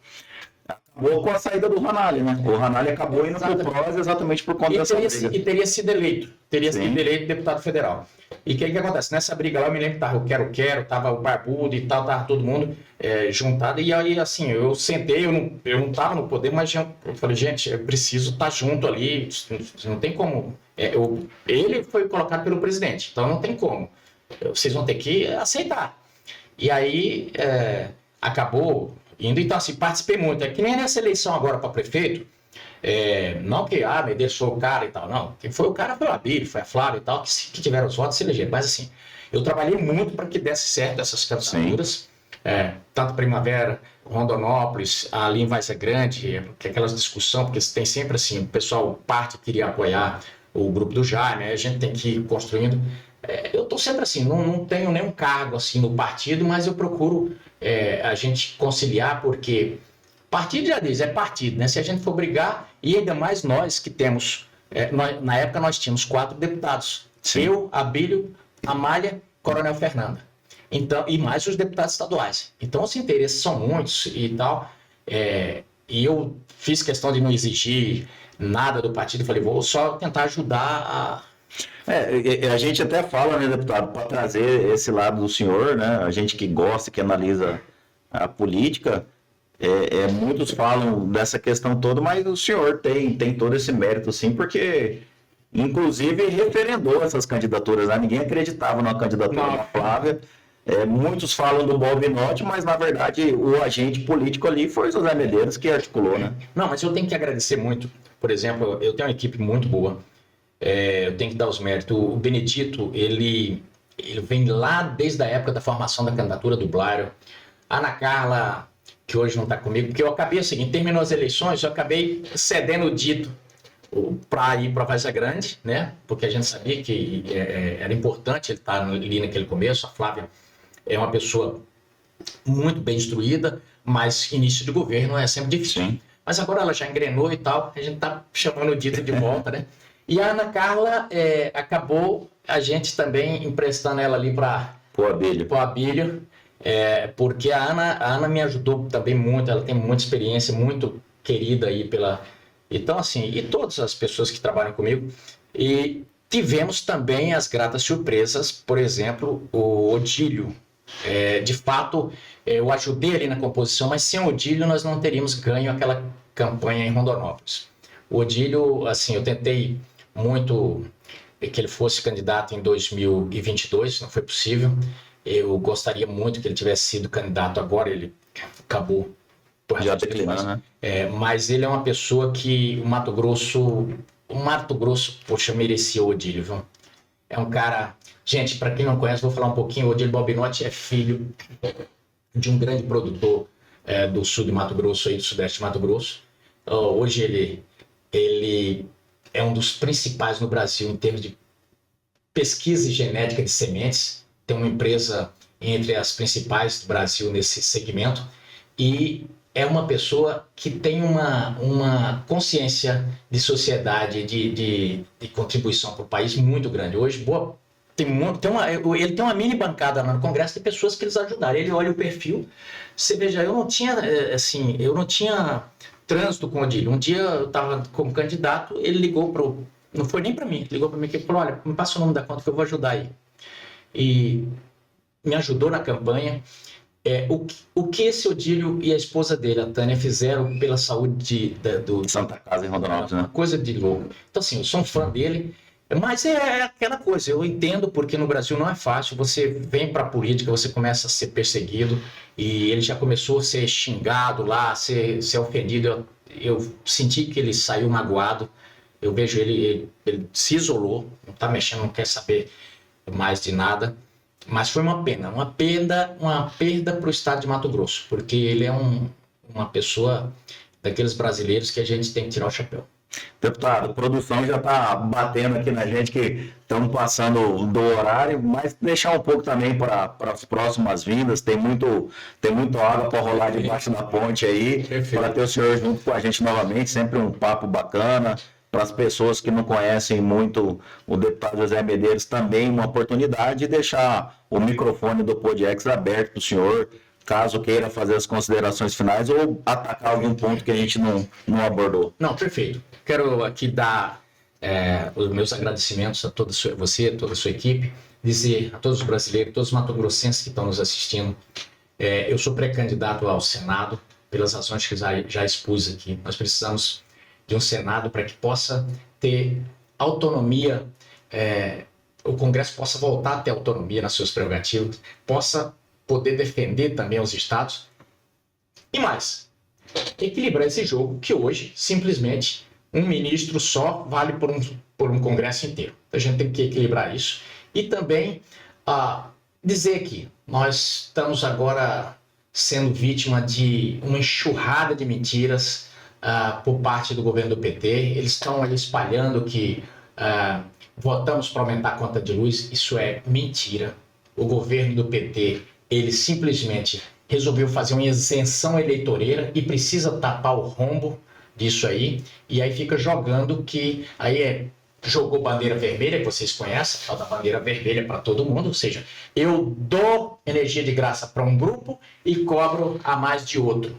acabou com a saída do Ranalli, né? O Ranalli acabou indo para o PROS exatamente por conta dessa briga. E teria sido eleito deputado federal. E o que acontece? Nessa briga lá, eu me lembro que tava o Quero, tava o Barbudo e tal, tava todo mundo juntado. E aí, assim, eu sentei, eu não tava no poder, mas eu falei, gente, eu preciso estar junto ali, não tem como. Ele foi colocado pelo presidente, então não tem como. Vocês vão ter que aceitar. E aí, acabou indo. Então, assim, participei muito. É que nem nessa eleição agora para prefeito, não que me deixou o cara e tal, não. Quem foi o cara foi o Abílio, foi a Flávia e tal, que tiveram os votos se elegeram. Mas assim, eu trabalhei muito para que desse certo essas candidaturas, tanto Primavera, Rondonópolis, ali em Várzea Grande, que é aquelas discussões, porque tem sempre assim, o pessoal parte queria apoiar o grupo do Jaime, a gente tem que ir construindo. Eu estou sempre assim, não tenho nenhum cargo assim no partido, mas eu procuro a gente conciliar, porque partido já diz, é partido, né? Se a gente for brigar, e ainda mais nós que temos, na época nós tínhamos 4 deputados, Sim. Eu, Abílio, Amália, Coronel Fernanda, então, e mais os deputados estaduais. Então os interesses são muitos e tal, e eu fiz questão de não exigir nada do partido, falei, vou só tentar ajudar a gente até fala, né, deputado, para trazer esse lado do senhor, né, a gente que gosta, que analisa a política, muitos falam dessa questão toda, mas o senhor tem todo esse mérito, sim, porque, inclusive, referendou essas candidaturas, né? Ninguém acreditava na candidatura da Flávia, muitos falam do Balbinotti, mas, na verdade, o agente político ali foi o José Medeiros que articulou, né? Não, mas eu tenho que agradecer muito, por exemplo, eu tenho uma equipe muito boa, eu tenho que dar os méritos. O Benedito, ele vem lá desde a época da formação da candidatura do Blário. A Ana Carla, que hoje não está comigo, porque eu acabei assim, terminou as eleições, eu acabei cedendo o dito para ir para Várzea Grande, né? Porque a gente sabia que era importante ele estar ali naquele começo. A Flávia é uma pessoa muito bem instruída, mas início de governo é sempre difícil. Sim. Mas agora ela já engrenou e tal, a gente está chamando o dito de volta, né? E a Ana Carla acabou a gente também emprestando ela ali para o Abílio, porque a Ana me ajudou também muito, ela tem muita experiência, muito querida aí pela... Então, assim, e todas as pessoas que trabalham comigo. E tivemos também as gratas surpresas, por exemplo, o Odílio. De fato, eu ajudei ali na composição, mas sem o Odílio nós não teríamos ganho aquela campanha em Rondonópolis. O Odílio, assim, eu tentei muito que ele fosse candidato em 2022, não foi possível. Eu gostaria muito que ele tivesse sido candidato agora, ele acabou. Já declinou, né? Mas ele é uma pessoa que o Mato Grosso, poxa, merecia o Odílio, viu? É um cara... Gente, para quem não conhece, vou falar um pouquinho. O Odílio Balbinotti é filho de um grande produtor do sul de Mato Grosso, aí do sudeste de Mato Grosso. Hoje ele é um dos principais no Brasil em termos de pesquisa e genética de sementes. Tem uma empresa entre as principais do Brasil nesse segmento. E é uma pessoa que tem uma consciência de sociedade, de contribuição para o país muito grande. Hoje, ele tem uma mini bancada lá no Congresso de pessoas que eles ajudaram. Ele olha o perfil, você veja, eu não tinha trânsito com o Odílio. Um dia eu estava como candidato, ele ligou não foi nem para mim, ligou para mim e falou, olha, me passa o nome da conta que eu vou ajudar aí. E me ajudou na campanha. O que esse Odílio e a esposa dele, a Tânia, fizeram pela saúde do Santa Casa em Rondonópolis, né? Coisa de louco. Então, assim, eu sou um fã dele, mas é aquela coisa, eu entendo porque no Brasil não é fácil, você vem para a política, você começa a ser perseguido, e ele já começou a ser xingado lá, ser ofendido. Eu senti que ele saiu magoado, eu vejo ele se isolou, não está mexendo, não quer saber mais de nada. Mas foi uma perda para o estado de Mato Grosso, porque ele é uma pessoa daqueles brasileiros que a gente tem que tirar o chapéu. Deputado, a produção já está batendo aqui na gente que estamos passando do horário, mas deixar um pouco também para as próximas vindas. Tem muito água para rolar debaixo da ponte aí, para ter o senhor junto com a gente novamente. Sempre um papo bacana. Para as pessoas que não conhecem muito o deputado José Medeiros, também uma oportunidade de deixar o microfone do PodX aberto para o senhor, caso queira fazer as considerações finais ou atacar algum ponto que a gente não abordou. Não, perfeito. Quero aqui dar os meus agradecimentos a você, toda a sua equipe, dizer a todos os brasileiros, todos os matogrossenses que estão nos assistindo, eu sou pré-candidato ao Senado, pelas razões que já expus aqui. Nós precisamos de um Senado para que possa ter autonomia, o Congresso possa voltar a ter autonomia nas suas prerrogativas, possa poder defender também os estados e mais, equilibrar esse jogo que hoje simplesmente um ministro só vale por um Congresso inteiro. A gente tem que equilibrar isso e também dizer que nós estamos agora sendo vítima de uma enxurrada de mentiras por parte do governo do PT. Eles estão ali espalhando que votamos para aumentar a conta de luz. Isso é mentira. O governo do PT, ele simplesmente resolveu fazer uma isenção eleitoreira e precisa tapar o rombo disso aí. E aí fica jogando que aí jogou bandeira vermelha, que vocês conhecem, a tal da bandeira vermelha para todo mundo, ou seja, eu dou energia de graça para um grupo e cobro a mais de outro.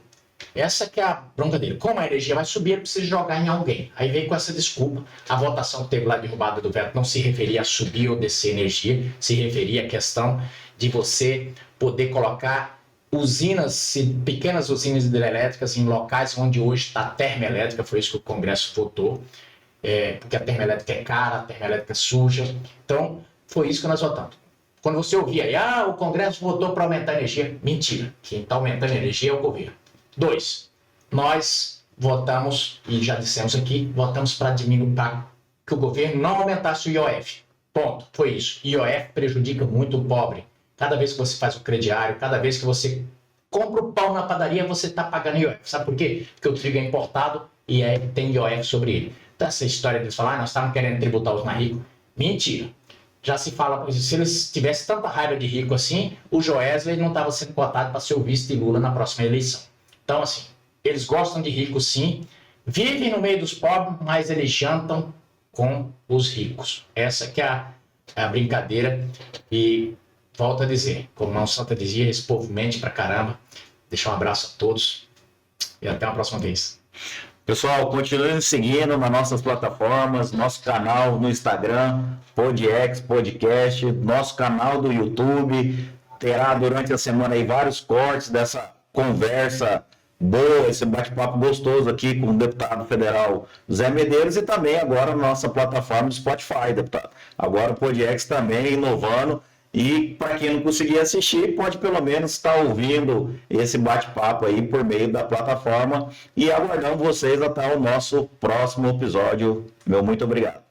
Essa que é a bronca dele. Como a energia vai subir, ele precisa jogar em alguém. Aí vem com essa desculpa. A votação que teve lá de derrubada do veto não se referia a subir ou descer energia, se referia à questão de você poder colocar usinas, pequenas usinas hidrelétricas em locais onde hoje está a termoelétrica. Foi isso que o Congresso votou, porque a termoelétrica é cara, a termoelétrica é suja. Então, foi isso que nós votamos. Quando você ouvia aí, o Congresso votou para aumentar a energia. Mentira. Quem está aumentando a energia é o governo. 2, nós votamos, e já dissemos aqui, votamos para diminuir, para que o governo não aumentasse o IOF. Ponto. Foi isso. IOF prejudica muito o pobre. Cada vez que você faz o crediário, cada vez que você compra o pão na padaria, você está pagando IOF. Sabe por quê? Porque o trigo é importado e tem IOF sobre ele. Então, essa história de falar, nós estávamos querendo tributar os mais ricos. Mentira. Já se fala, se eles tivessem tanta raiva de rico assim, o Joesley não estava sendo cotado para ser o vice de Lula na próxima eleição. Então, assim, eles gostam de ricos, sim, vivem no meio dos pobres, mas eles jantam com os ricos. Essa que é a brincadeira. E volto a dizer, como Mão Santa dizia, esse povo mente pra caramba. Deixar um abraço a todos e até uma próxima vez. Pessoal, continuem seguindo nas nossas plataformas, nosso canal no Instagram, PodX Podcast, nosso canal do YouTube. Terá durante a semana aí vários cortes dessa conversa boa, esse bate-papo gostoso aqui com o deputado federal Zé Medeiros e também agora na nossa plataforma do Spotify, deputado. Agora o PodX também inovando e para quem não conseguir assistir, pode pelo menos estar ouvindo esse bate-papo aí por meio da plataforma e aguardando vocês até o nosso próximo episódio. Meu muito obrigado.